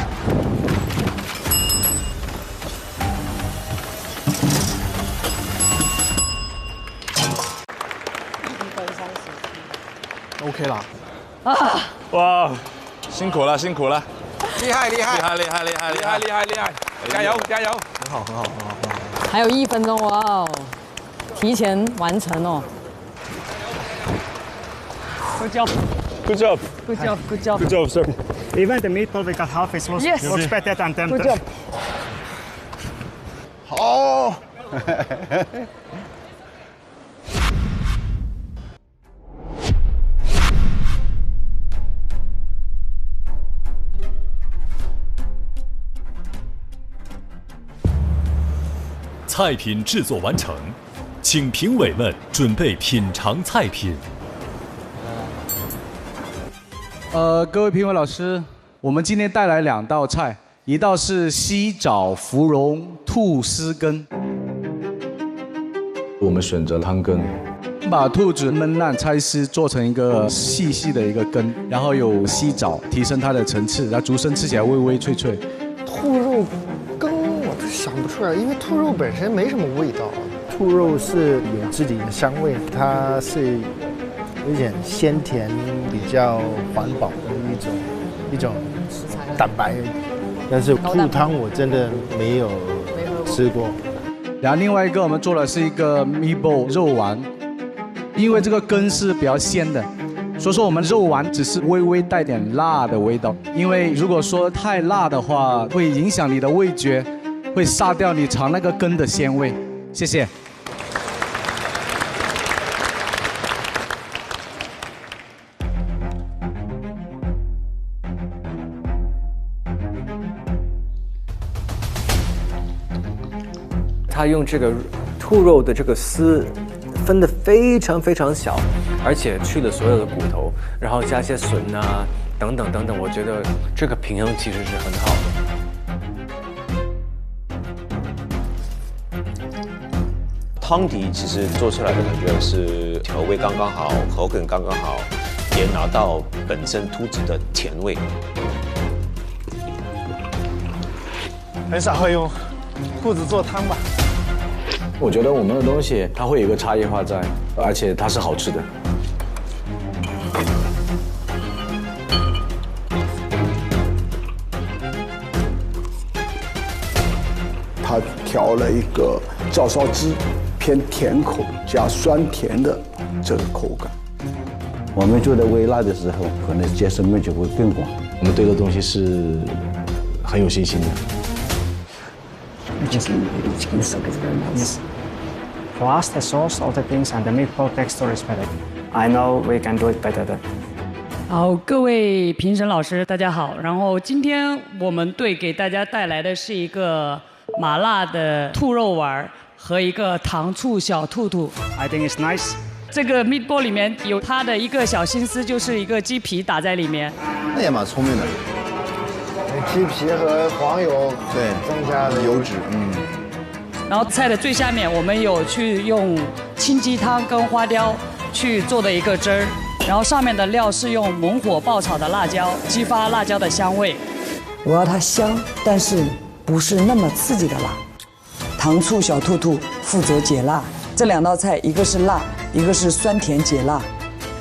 OK 了。哇，辛苦了。厉害！加油！很好。还有1分钟，哇哦，提前完成哦。Good job, sir. Even the meatball we got half is was better than them. Good job. 好。菜品制作完成，请评委们准备品尝菜品。各位评委老师，我们今天带来2道菜，一道是西爪芙蓉兔丝羹。我们选择汤羹，把兔子焖烂拆丝，做成一个细细的一个羹，然后有西爪提升它的层次，然后竹笙吃起来微微脆脆。兔肉羹我都想不出来，因为兔肉本身没什么味道。兔肉是有自己的香味，它是有点鲜甜，比较环保的一种蛋白。但是兔汤我真的没有吃过。然后另外一个我们做的是一个 meatball 肉丸，因为这个羹是比较鲜的，所以说我们肉丸只是微微带点辣的味道。因为如果说太辣的话，会影响你的味觉，会杀掉你尝那个羹的鲜味。谢谢。他用这个兔肉的这个丝分得非常非常小，而且去了所有的骨头，然后加些笋啊等等等等，我觉得这个平衡其实是很好的。汤底其实做出来的感觉是调味刚刚好，口感刚刚好，也拿到本身兔子的甜味。很少会用兔子做汤吧？我觉得我们的东西它会有一个差异化在，而且它是好吃的。调了一个照烧汁，偏甜口加酸甜的这个口感。我们做的微辣的时候，可能接受面就会更广。我们对这东西是很有信心的。Yes. For us, the sauce, all the things, and the meatball texture is better. I know we can do it better. 好，各位评审老师，大家好。然后今天我们队给大家带来的是一个麻辣的兔肉丸和一个糖醋小兔兔。I think it's nice. 这个 meatball 里面有它的一个小心思，就是一个鸡皮打在里面。那也蛮聪明的。鸡皮和黄油对增加的油脂，然后菜的最下面，我们有去用清鸡汤跟花雕去做的一个汁儿，然后上面的料是用猛火爆炒的辣椒，激发辣椒的香味。我要它香，但是不是那么刺激的辣。糖醋小兔兔负责解辣，这2道菜一个是辣，一个是酸甜解辣。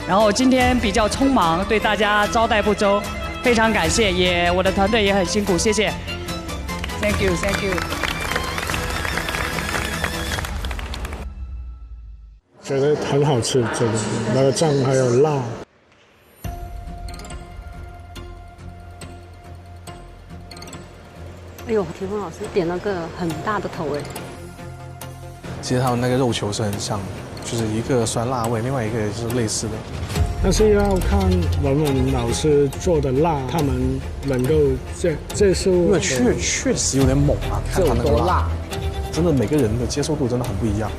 然后今天比较匆忙，对大家招待不周，非常感谢，我的团队也很辛苦，谢谢。Thank you, thank you。觉得很好吃，这个那个酱还有辣。哎呦，田峰老师点了个很大的头哎。其实他们那个肉球是很像的，就是一个酸辣味，另外一个也是类似的。但是要看文文老师做的辣，他们能够接受。因为确实有点猛啊，看他那个辣，真的每个人的接受度真的很不一样。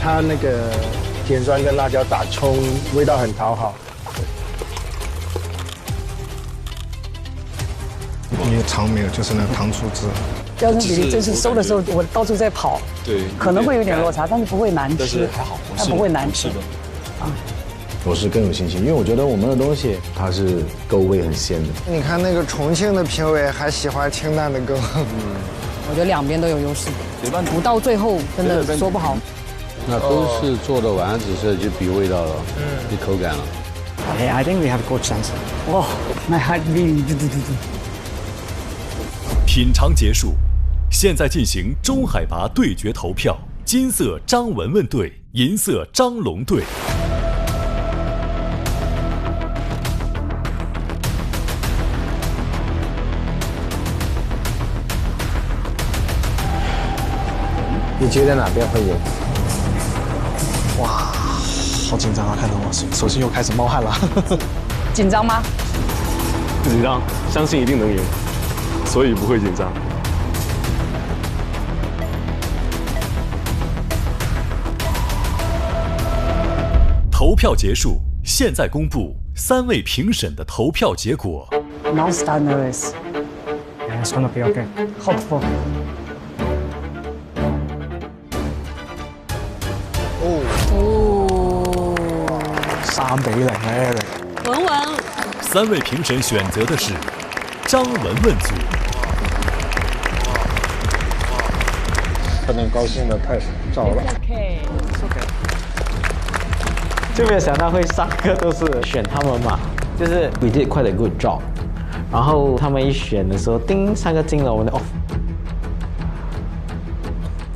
它那个甜酸跟辣椒打冲，味道很讨好。你也尝没有，就是那个糖醋汁。标准比例真是收的时候，我到处在跑，对，可能会有点落差，但是不会难吃，但是还好，它不会难吃。我是更有信心，因为我觉得我们的东西它是够味很鲜的。你看那个重庆的评委还喜欢清淡的更。我觉得2边都有优势，不到最后真的说不好。那都是做的丸子，是就比味道了，比口感了。I think we have good chance. 哇 ，my heart beating， 品尝结束，现在进行中海拔对决投票，金色张文文队，银色张龙队。你觉得哪边会赢？哇，好紧张啊！看到我手心又开始冒汗了。紧张吗？不紧张，相信一定能赢，所以不会紧张。投票结束，现在公布3位评审的投票结果。Now start nervous. Yeah, it's gonna be okay. Hopeful. 3-0哎！文文3位评审选择的是张文文组。可能高兴的太早了。OK。就没有想到会3个都是选他们嘛，就是 we did quite a good job。然后他们一选的时候，叮，3个进了，我们哦。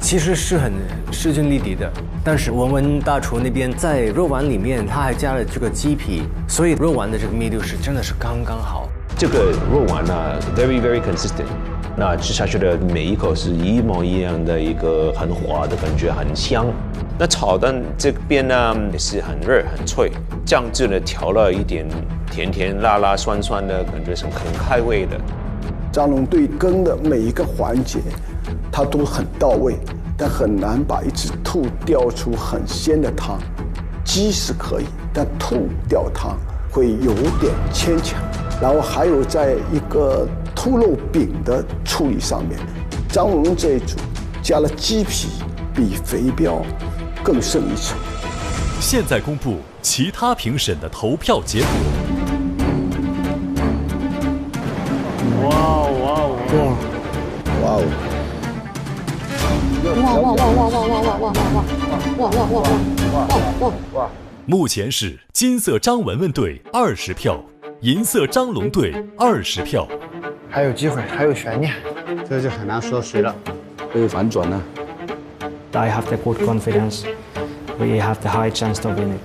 其实是很势均力敌的，但是文文大厨那边在肉丸里面他还加了这个鸡皮，所以肉丸的这个密度是真的是刚刚好。这个肉丸呢 ，very very consistent， 那吃下去的每一口是一模一样的一个很滑的感觉，很香。那炒蛋这边呢也是很热很脆，酱汁呢调了一点甜甜辣辣酸酸的感觉，是很开胃的。张龙队羹的每一个环节，它都很到位，但很难把一只兔调出很鲜的汤。鸡是可以，但兔调汤会有点牵强。然后还有在一个兔肉饼的处理上面，张龙这一组加了鸡皮，比肥膘更胜一筹。现在公布其他评审的投票结果。哇哦哇哦！哇！目前是金色张文文队20票，银色张龙队20票。还有机会，还有悬念。这就很难说谁了。会反转呢。I have the good confidence. We have the high chance to win it.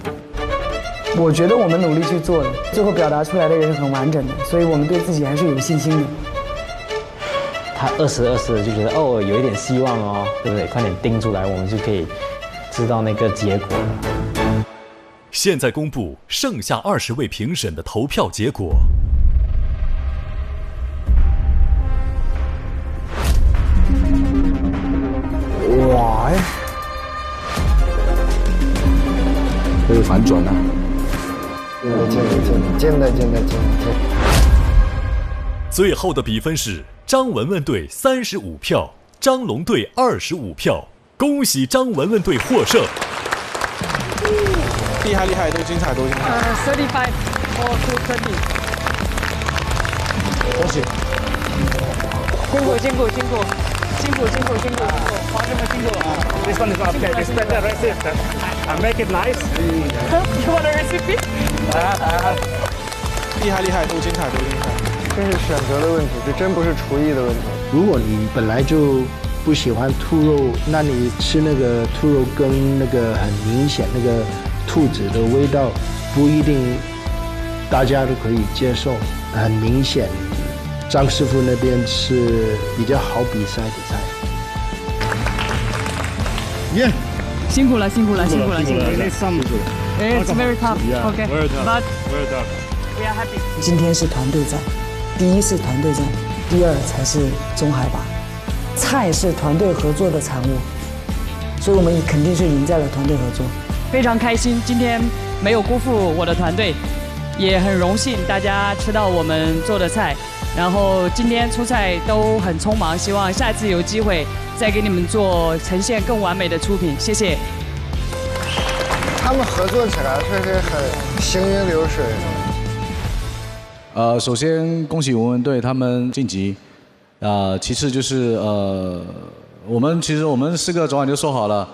我觉得我们努力去做的，最后表达出来的也是很完整的，所以我们对自己还是有信心的。他20-20就觉得哦，有一点希望哦，对不对？快点盯出来，我们就可以知道那个结果了。现在公布剩下20位评审的投票结果。哇！会反转呢。进的。最后的比分是张文文队35票，张龙队25票。恭喜张文文队获胜。厉害，都精彩。35 or 20。恭喜！辛苦，同志们辛苦。This one is okay. This better receipt. I make it nice. You want a recipe? 厉害，都精彩。这是选择的问题，这真不是厨艺的问题。如果你本来就不喜欢兔肉，那你吃那个兔肉跟那个很明显那个兔子的味道，不一定大家都可以接受。很明显，张师傅那边是比较好比赛的菜。耶！辛苦了。It's very tough. Okay. Very tough. Very tough. We are happy. 今天是团队战，第一是团队战，第二才是中海拔。菜是团队合作的产物，所以我们肯定是赢在了团队合作。非常开心，今天没有辜负我的团队，也很荣幸大家吃到我们做的菜。然后今天出菜都很匆忙，希望下次有机会再给你们做呈现更完美的出品。谢谢。他们合作起来确实很行云流水。首先恭喜文文队他们晋级，其次就是我们4个昨晚就说好了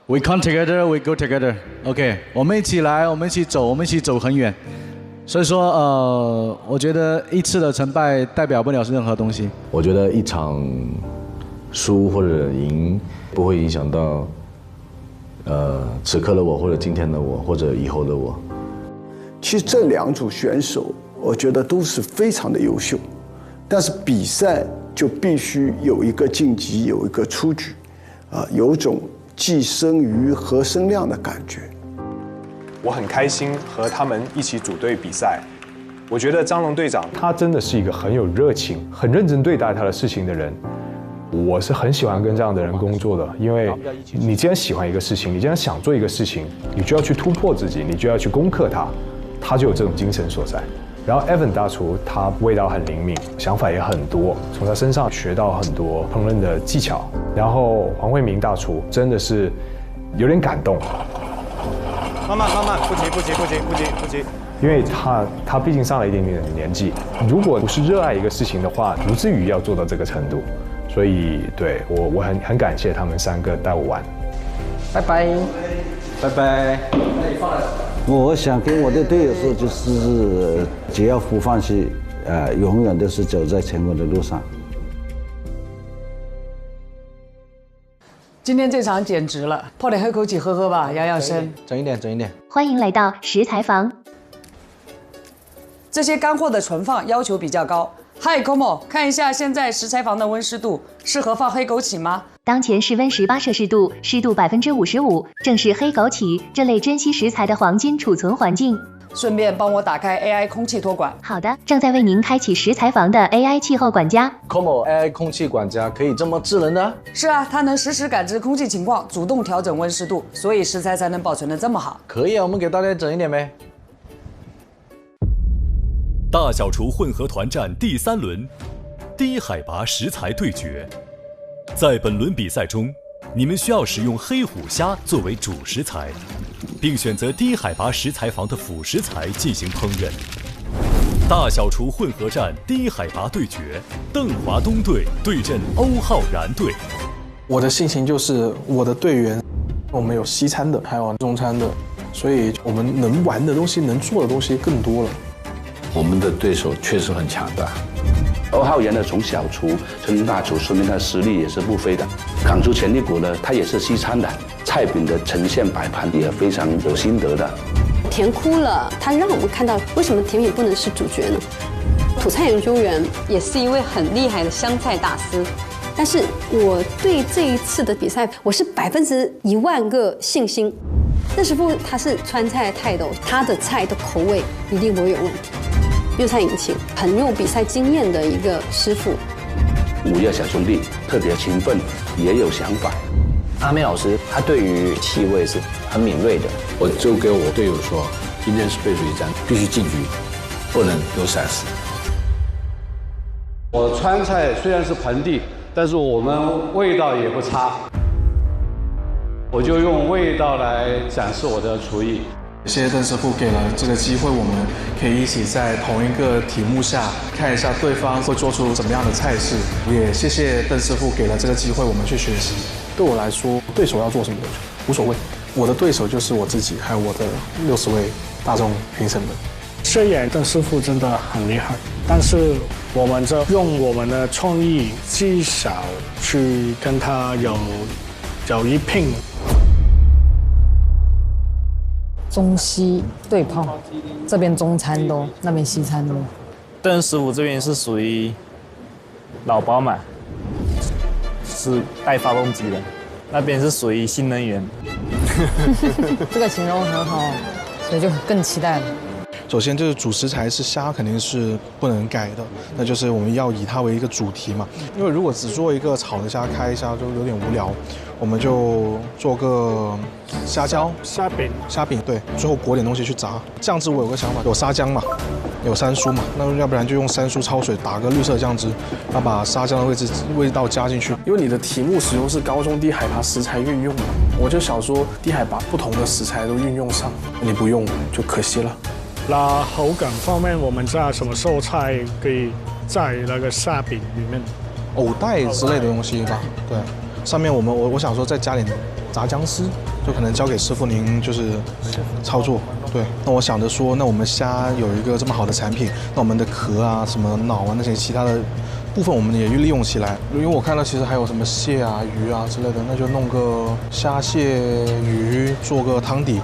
，We come together, we go together. OK， 我们一起来，我们一起走，我们一起走很远。所以说我觉得一次的成败代表不了任何东西。我觉得一场输或者赢不会影响到此刻的我，或者今天的我，或者以后的我。其实这2组选手，我觉得都是非常的优秀，但是比赛就必须有一个晋级，有一个出局，有种既生瑜何生亮的感觉。我很开心和他们一起组队比赛。我觉得张龙队长他真的是一个很有热情、很认真对待他的事情的人。我是很喜欢跟这样的人工作的，因为你既然喜欢一个事情，你既然想做一个事情，你就要去突破自己，你就要去攻克它，他就有这种精神所在。然后 Evan 大厨他味道很灵敏，想法也很多，从他身上学到很多烹饪的技巧。然后黄慧明大厨真的是有点感动。慢慢，不急。因为他毕竟上了一点点的年纪，如果不是热爱一个事情的话，不至于要做到这个程度。所以对我很感谢他们3个带我玩。拜拜。我想跟我的队友说，就是只要不放弃，永远都是走在成功的路上。今天这场简直了，泡点喝口起喝吧，养养生。整一点。欢迎来到食材房。这些干货的存放要求比较高。Hi Como， 看一下现在食材房的温湿度，适合放黑枸杞吗？当前室温18摄氏度，湿度55%，正是黑枸杞这类珍稀食材的黄金储存环境。顺便帮我打开 AI 空气托管。好的，正在为您开启食材房的 AI 气候管家。Como AI 空气管家可以这么智能的？是啊，它能实时感知空气情况，主动调整温湿度，所以食材才能保存得这么好。可以啊，我们给大家整一点呗。大小厨混合团战第3轮，低海拔食材对决。在本轮比赛中，你们需要使用黑虎虾作为主食材，并选择低海拔食材房的辅食材进行烹饪。大小厨混合战低海拔对决，邓华东队对阵欧浩然队。我的信心就是我的队员，我们有西餐的，还有中餐的，所以我们能玩的东西、能做的东西更多了。我们的对手确实很强大。2号人呢，从小厨从大厨，说明他的实力也是不菲的。港厨潜力股呢，它也是西餐的，菜品的呈现摆盘也非常有心得的。甜哭了，它让我们看到为什么甜品不能是主角呢？土菜研究员也是一位很厉害的湘菜大师，但是我对这一次的比赛，我是10000%个信心。邓师傅他是川菜的泰斗，他的菜的口味一定不会有问题。粤菜引擎很有比赛经验的一个师傅。5月小兄弟特别勤奋，也有想法。阿妹老师他对于气味是很敏锐的，我就给我队友说，今天是背水一战，必须进局，不能有闪失。我川菜虽然是盆地，但是我们味道也不差，我就用味道来展示我的厨艺。谢谢邓师傅给了这个机会，我们可以一起在同一个题目下看一下对方会做出怎么样的菜式。也谢谢邓师傅给了这个机会，我们去学习。对我来说，对手要做什么无所谓，我的对手就是我自己，还有我的60位大众评审们。虽然邓师傅真的很厉害，但是我们就用我们的创意技巧去跟他有一拼。中西对碰，这边中餐多，那边西餐多。邓师傅这边是属于老宝马，是带发动机的，那边是属于新能源。这个形容很好，所以就更期待了。首先，就是主食材是虾，肯定是不能改的，那就是我们要以它为一个主题嘛。因为如果只做一个炒的虾、开虾就有点无聊，我们就做个虾饺、虾饼，对，最后裹点东西去炸。酱汁我有个想法，有沙姜嘛，有山蔬嘛，那要不然就用山蔬焯水打个绿色酱汁，然后把沙姜的味道加进去。因为你的题目使用是高中低海拔食材运用嘛，我就想说低海拔不同的食材都运用上，你不用就可惜了。那口感方面，我们加什么蔬菜可以在那个虾饼里面？藕带之类的东西吧，对。上面我想说再加点炸姜丝，就可能交给师傅您就是操作。对，那我想着说，那我们虾有一个这么好的产品，那我们的壳啊、什么脑啊那些其他的部分，我们也利用起来。因为我看到其实还有什么蟹啊、鱼啊之类的，那就弄个虾、蟹、鱼做个汤底。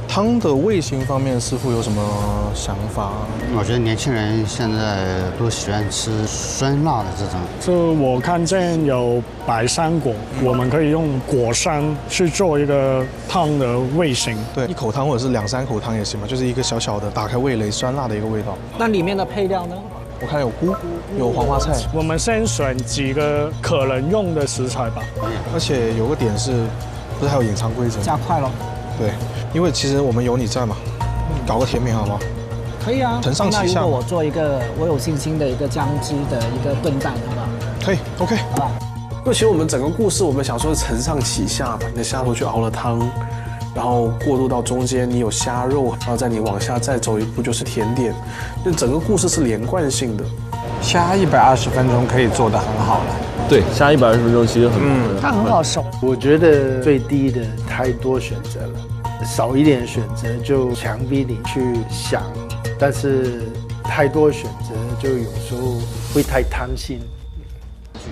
汤的味型方面，师傅有什么想法？我觉得年轻人现在都喜欢吃酸辣的这种。就我看见有白山果，我们可以用果山去做一个汤的味型。对，1口汤或者是2、3口汤也行嘛，就是一个小小的打开味蕾酸辣的一个味道。那里面的配料呢？我看有菇，有黄花菜。我们先选几个可能用的食材吧。而且有个点是，不是还有隐藏规则？加快咯。对，因为其实我们有你在嘛，搞个甜品好不好？可以啊。承上启下。那如果我做一个我有信心的一个姜汁的一个炖蛋，好不好？可以 ，OK。好吧。因为其实我们整个故事，我们想说是承上启下嘛，你的虾头去熬了汤，然后过渡到中间，你有虾肉，然后再你往下再走一步就是甜点，就整个故事是连贯性的。虾120分钟可以做得很好了。对，虾120分钟其实很它很好熟。我觉得最低的太多选择了，少一点选择就强逼你去想，但是太多选择就有时候会太贪心。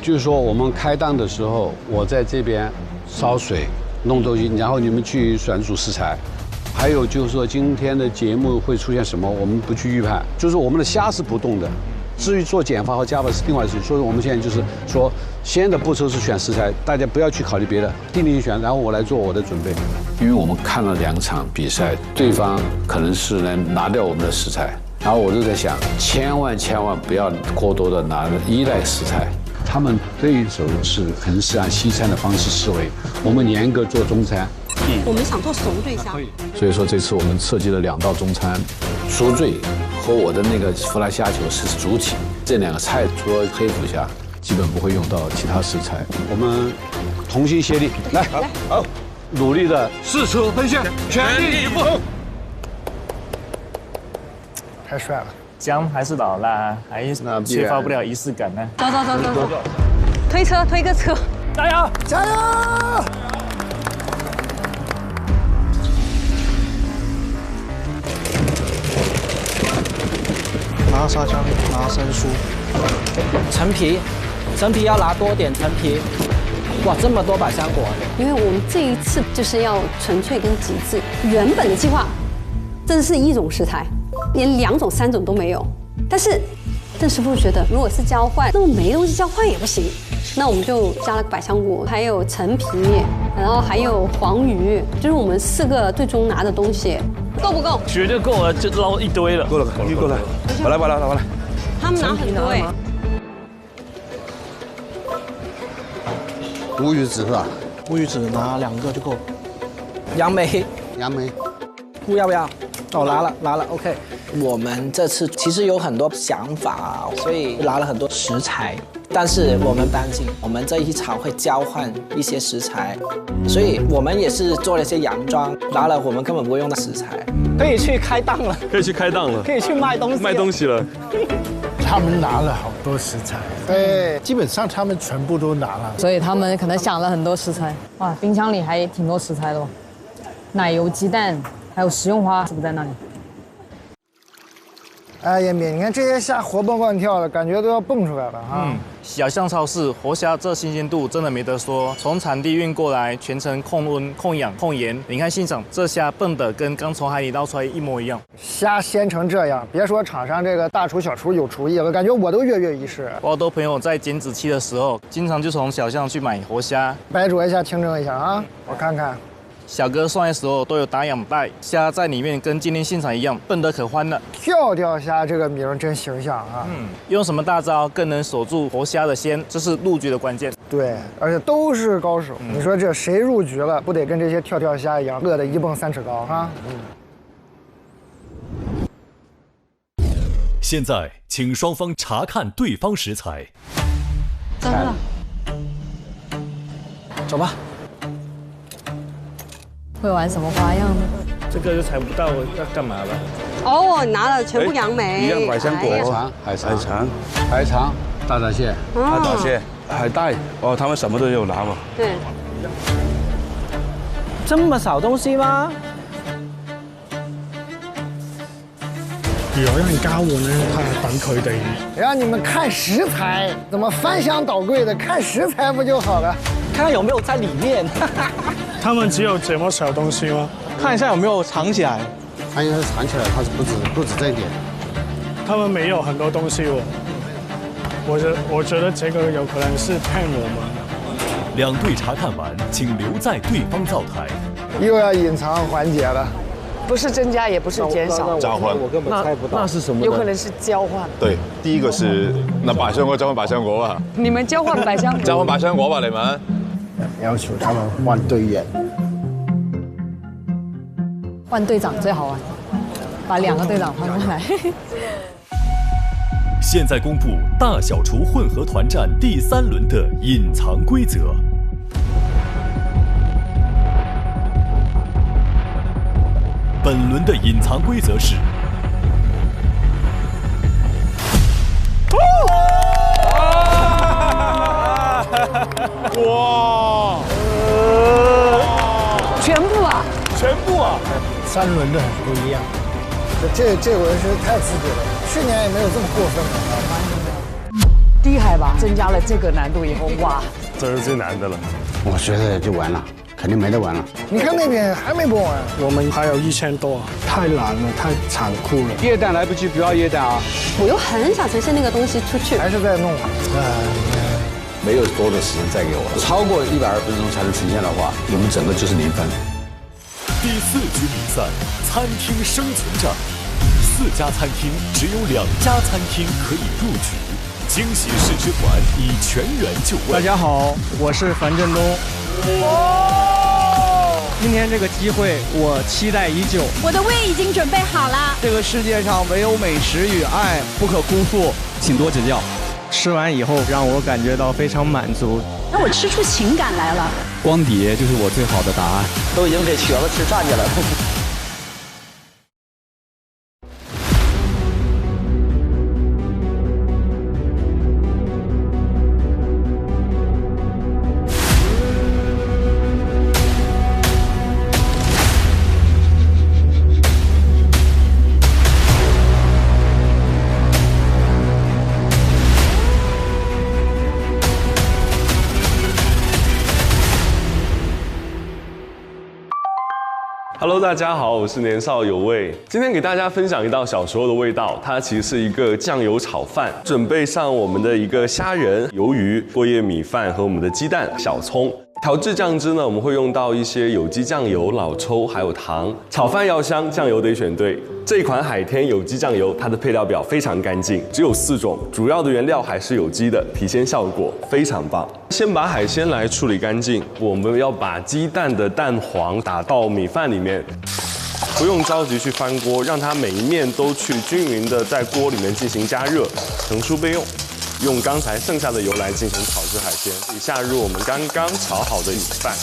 就是说，我们开档的时候，我在这边烧水、弄东西，然后你们去选主食材。还有就是说，今天的节目会出现什么，我们不去预判。就是我们的虾是不动的。至于做减法和加法是另外一回事，所以我们现在就是说，先的步骤是选食材，大家不要去考虑别的，定力选，然后我来做我的准备。因为我们看了2场比赛，对方可能是能拿掉我们的食材，然后我就在想，千万不要过多的依赖食材。他们对手可能是按西餐的方式思维，我们严格做中餐。我们想做熟醉虾，所以说这次我们设计了2道中餐，熟醉和我的那个弗拉虾球是主体。这2个菜除了黑虎虾，基本不会用到其他食材。我们同心协力，来，好，努力的4处分线，全力以赴。太帅了，姜还是老辣，还缺乏不了仪式感呢。走，推个车，加油！拿沙姜，拿生酥，陈皮要拿多点陈皮。哇，这么多百香果！因为我们这一次就是要纯粹跟极致。原本的计划，这是一种食材，连2种、3种都没有。但是郑师傅觉得，如果是交换，那么没东西交换也不行。那我们就加了百香果，还有陈皮，然后还有黄鱼，就是我们4个最终拿的东西，够不够？绝对够了，就捞一堆了。够了，够了。我来。他们拿很多哎。乌鱼子是吧？乌鱼子拿2个就够。杨梅，菇要不要？哦，拿了 ，OK。我们这次其实有很多想法，所以拿了很多食材，但是我们担心我们这一场会交换一些食材，所以我们也是做了一些洋装，拿了我们根本不会用的食材，可以去开档了，可以去卖东西了。他们拿了好多食材，对，基本上他们全部都拿了，所以他们可能想了很多食材。哇，冰箱里还挺多食材的哦，奶油鸡蛋，还有食用花，是不是在那里？哎呀，你看这些虾活蹦乱跳的，感觉都要蹦出来了啊！小象超市活虾这新鲜度真的没得说，从产地运过来，全程控温、控氧、控盐。你看现场这虾蹦的跟刚从海里捞出来一模一样。虾鲜成这样，别说厂商这个大厨小厨有厨艺了，感觉我都跃跃欲试。我好多朋友在减脂期的时候，经常就从小象去买活虾，掰啄一下，清蒸一下啊，我看看。小哥上来的时候都有打氧袋，虾在里面跟今天现场一样，蹦得可欢了。跳跳虾这个名真形象啊！用什么大招更能守住活虾的鲜，这是入局的关键。对，而且都是高手。你说这谁入局了，不得跟这些跳跳虾一样，饿得1蹦3尺高哈？现在，请双方查看对方食材。真的。走吧。会玩什么花样呢？这个就猜不到要干嘛了。哦，我拿了全部杨梅，一样百香果、海肠、大闸蟹、海带，哦，他们什么都有拿嘛。对。这么少东西吗？如果有人教我呢，等佢哋。让你们看食材，怎么翻箱倒柜的，看食材不就好了？看看有没有在里面。他们只有这么少东西吗？看一下有没有藏起来。它应该是藏起来，它是不止这一点。他们没有很多东西哦。我觉得这个有可能是骗我们。2队查看完，请留在对方灶台。又要隐藏环节了。不是增加，也不是减少，交换。我根本猜不到那是什么？有可能是交换。对，第一个是那百香果交换百香果吧。你们交换百香果。交换百香果吧，你们。要求他们换队员。换队长最好玩，把2个队长换过来。现在公布大小厨混合团战第3轮的隐藏规则。本轮的隐藏规则是：哇！全部啊！全部啊！3轮的很不一样。这轮是太刺激了，去年也没有这么过分的。低海拔增加了这个难度以后，哇！这是最难的了。我觉得就完了。肯定没得玩了。你看那边还没播完，我们还有1000多，太难了，太残酷了。液蛋来不及，不要液蛋啊！我又很想呈现那个东西出去，还是在弄啊。没有多的时间再给我，超过120分钟才能呈现的话，我们整个就是0分。第4局比赛，餐厅生存战，4家餐厅只有2家餐厅可以入局。惊喜试吃团以全员就位。大家好，我是樊振东。今天这个机会我期待已久，我的胃已经准备好了。这个世界上唯有美食与爱不可辜负，请多指教。吃完以后让我感觉到非常满足，让我吃出情感来了。光碟就是我最好的答案，都已经给瘸子吃站起来了。Hello， 大家好，我是年少有为。今天给大家分享一道小时候的味道，它其实是一个酱油炒饭。准备上我们的一个虾仁、鱿鱼、过夜米饭和我们的鸡蛋、小葱。调制酱汁呢，我们会用到一些有机酱油、老抽还有糖。炒饭要香，酱油得选对。这一款海天有机酱油，它的配料表非常干净，只有4种，主要的原料还是有机的，提鲜效果非常棒。先把海鲜来处理干净，我们要把鸡蛋的蛋黄打到米饭里面。不用着急去翻锅，让它每一面都去均匀的在锅里面进行加热，成熟备用。用刚才剩下的油来进行炒制海鲜，下入我们刚刚炒好的米饭。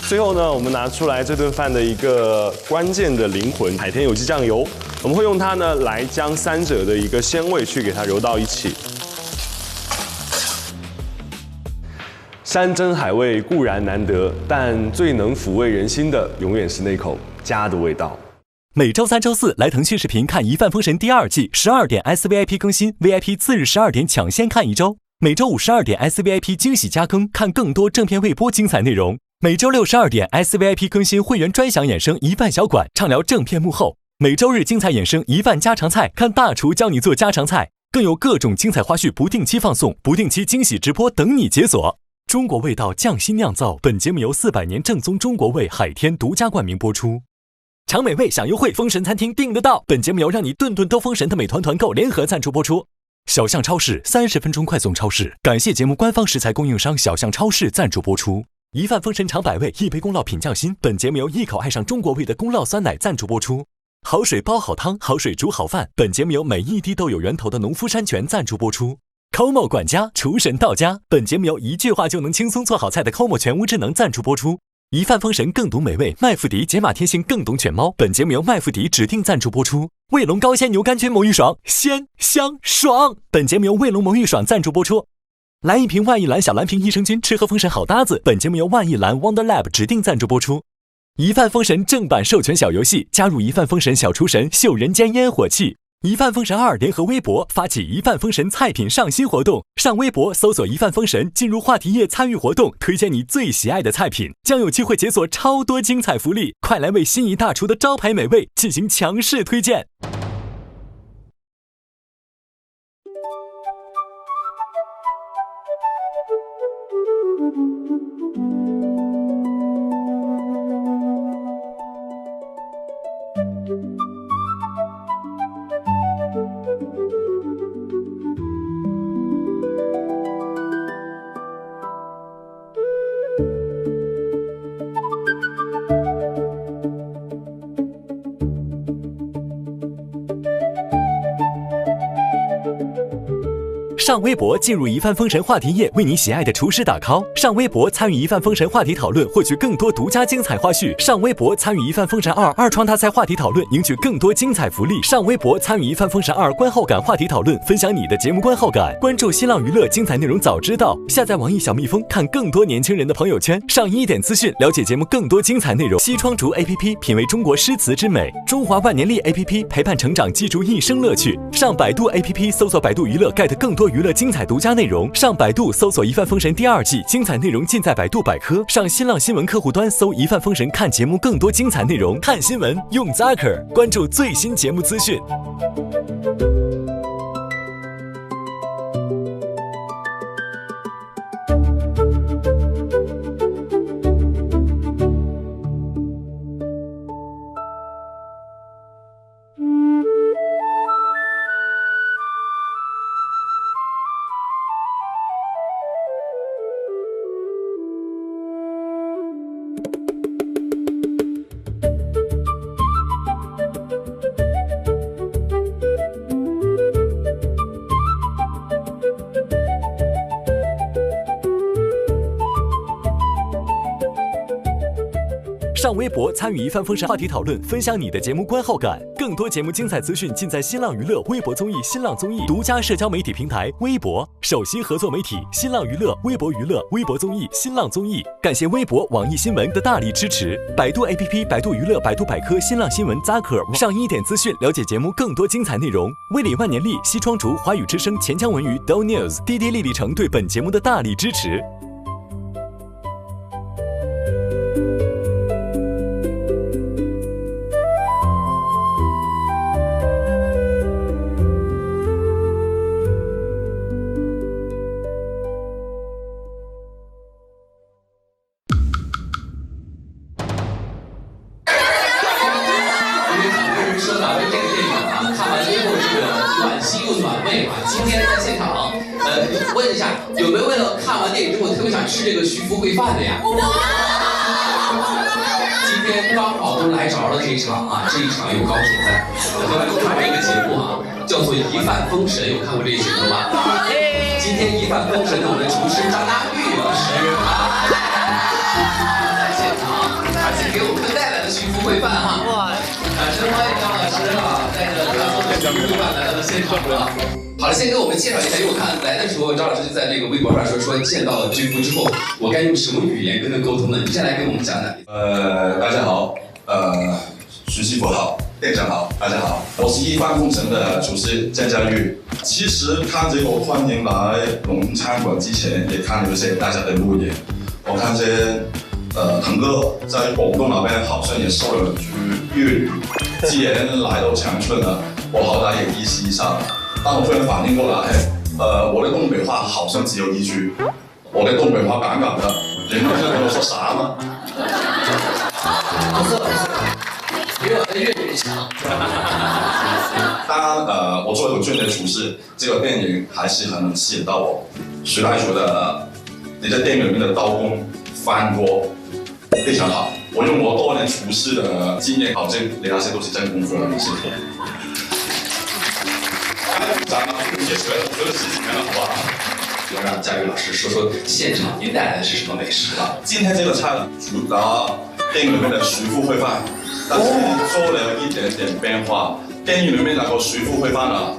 最后呢，我们拿出来这顿饭的一个关键的灵魂——海天有机酱油，我们会用它呢来将3者的一个鲜味去给它揉到一起。山珍海味固然难得，但最能抚慰人心的，永远是那口家的味道。每周3、周4来腾讯视频看《一饭封神》第2季，12点 SVIP 更新 ，VIP 次日12点抢先看1周。每周5 12点 SVIP 惊喜加更，看更多正片未播精彩内容。每周6 12点 SVIP 更新会员专享衍生一饭小馆，畅聊正片幕后。每周日精彩衍生一饭家常菜，看大厨教你做家常菜，更有各种精彩花絮不定期放送，不定期惊喜直播等你解锁。中国味道匠心酿造，本节目由400年正宗中国味海天独家冠名播出。尝美味享优惠，封神餐厅订得到。本节目由让你顿顿都封神的美团团购联合赞助播出。小象超市30分钟快送超市，感谢节目官方食材供应商小象超市赞助播出。一饭封神尝百味，一杯宫酪品匠心。本节目由一口爱上中国味的宫酪酸奶赞助播出。好水煲好汤，好水煮好饭。本节目由每一滴都有源头的农夫山泉赞助播出。Como 管家厨神到家，本节目由一句话就能轻松做好菜的 Como 全屋智能赞助播出。一饭封神更懂美味，麦富迪解码天性更懂犬猫。本节目由麦富迪指定赞助播出。卫龙高鲜牛肝菌魔芋爽，鲜香爽。本节目由卫龙魔芋爽赞助播出。来一瓶万益兰小蓝瓶益生菌，吃喝封神好搭子。本节目由万益兰 Wonder Lab 指定赞助播出。一饭封神正版授权小游戏，加入一饭封神小厨神，秀人间烟火气。一饭封神2联合微博发起一饭封神菜品上新活动，上微博搜索一饭封神，进入话题页参与活动，推荐你最喜爱的菜品，将有机会解锁超多精彩福利，快来为心仪大厨的招牌美味进行强势推荐。上微博进入一饭封神话题页，为你喜爱的厨师打 call。上微博参与一饭封神话题讨论，获取更多独家精彩花絮。上微博参与一饭封神2创大赛话题讨论，赢取更多精彩福利。上微博参与一饭封神2观后感话题讨论，分享你的节目观后感。关注新浪娱乐，精彩内容早知道。下载网易小蜜蜂，看更多年轻人的朋友圈。上1点资讯，了解节目更多精彩内容。西窗竹 APP 品味中国诗词之美。中华万年历 APP 陪伴成长，记住一生乐趣。上百度 APP 搜索百度娱乐 get 更多娱乐精彩独家内容。上百度搜索一饭封神第2季，精彩内容尽在百度百科。上新浪新闻客户端搜一饭封神，看节目更多精彩内容。看新闻用 Zaker， 关注最新节目资讯。上微博参与一饭封神话题讨论，分享你的节目观后感。更多节目精彩资讯尽在新浪娱乐、微博综艺、新浪综艺独家社交媒体平台微博，首席合作媒体新浪娱乐、微博娱乐、微博综艺、新浪综艺。感谢微博、网易新闻的大力支持。百度 APP、百度娱乐、百度百科、新浪新闻、Zaker 上1点资讯，了解节目更多精彩内容。威里万年历、西窗竹、华语之声、钱江文娱、Do News、滴滴丽丽城对本节目的大力支持。么暖胃啊！今天在现场，问一下，有没有为了看完电影之后特别想吃这个徐福烩饭的呀？今天刚好都来着了这一场啊，这一场有高铁的，我看这个节目啊，叫做《一饭封神》，有看过这个节目吗？今天《一饭封神》的我们的厨师张大玉老师啊，在现场，而且给我们带来了徐福烩饭哈，真欢迎张老师啊，带着他做的徐福烩饭来到了现场啊。好了，先给我们介绍一下，因为我看来的时候，张老师就在这个微博上说见到了居夫之后，我该用什么语言跟他沟通呢？你先来给我们讲讲。大家好，徐师傅好，店长好，大家好，我是一饭封神的厨师郑佳玉。其实看这个欢迎来龙餐馆之前，也看了一些大家的留言，我看见腾哥在广东那边好像也说了句粤语，既然来到长春了，我好歹也意思一下。但我突然反应过来，我的东北话好像只有一句，我的东北话杠杠的，你们知道我说啥吗？不是，比我的粤语强。当然，我作为一个专业厨师，这个电影还是很能吸引到我。徐来说的，你在电影里面的刀工、翻锅非常好。我用我多年厨师的经验考证，你那些都是真功夫了，是。咱们也是很多事情了，好不好？要让佳玉老师说说现场您带来的是什么美食吧。今天这个菜主打电影里面的徐福烩饭，但是做了一点点变化。电影里面那个徐福烩饭呢，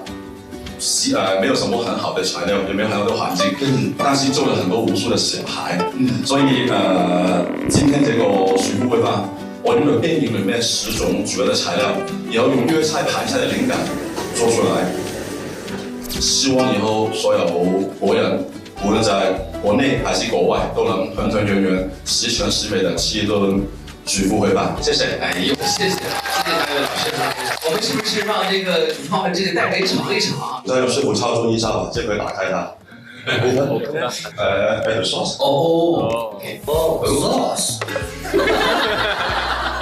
没有什么很好的材料，也没有很好的环境，但是做了很多无数的小孩，所以今天这个徐福烩饭，我用了电影里面10种主要的材料，也要用粤菜盘菜的灵感做出来。希望以后所有国人，无论在国内还是国外，都能团团圆圆、十全十美的吃一顿徐福烩饭。谢谢，哎呦，谢谢大卫老师。我们是不是让这个主创们这个带回尝一尝？再用师傅操作一下吧，这回打开它。sauce。哦 ，sauce。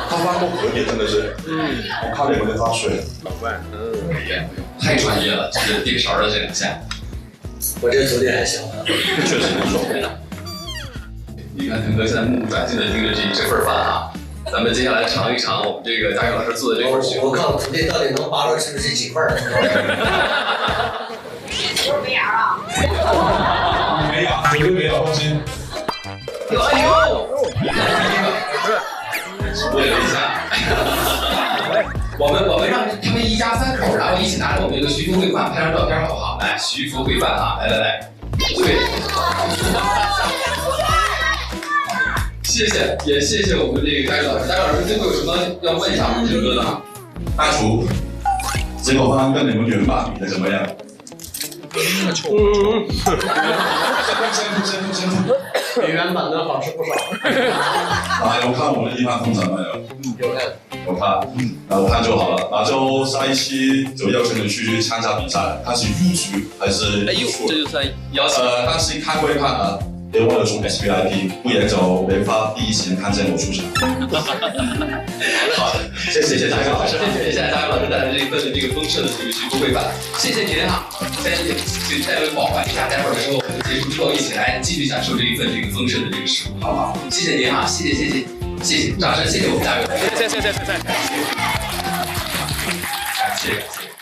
他发过盒也真的是，我看见有点发水。太专业了，这个点勺的这2下，我这个手点还小呢，确实不错。你看腾哥现在目不转睛的盯着这份饭啊，咱们接下来尝一尝我们这个佳玉老师做的这份徐福。我看我徒弟到底能扒出吃这几份儿。不是没牙啊？没牙，绝对没有放心。哎呦，为了一下，我们让他们一家3口，然后一起拿着我们这个徐福烩饭拍张照片，好不好？来，徐福烩饭啊，来，对，谢谢，也谢谢我们这个佳玉老师。佳玉老师最后有什么要问一下我们陈哥的吗？大厨，这个饭跟你们原版比的怎么样？比原版的好吃不少。有看我们一饭封神没有？有看。有看，我看就好了。那就下一期就邀请你去参加比赛，看是入局还是？哎呦，这就算邀请。但是看归看啊，别忘了中 SVIP， 不然就没法第一时间看见我出场。好的，谢谢佳玉老师，谢谢佳玉老师带来这一份这个丰盛的这个徐福烩饭，谢谢您啊！先代为保管一下，待会儿的时候我们结束之后一起来继续享受这一份这个丰盛的这个食物，好不好？谢谢您啊，谢谢，掌声谢谢我们佳玉老师，谢谢。感谢。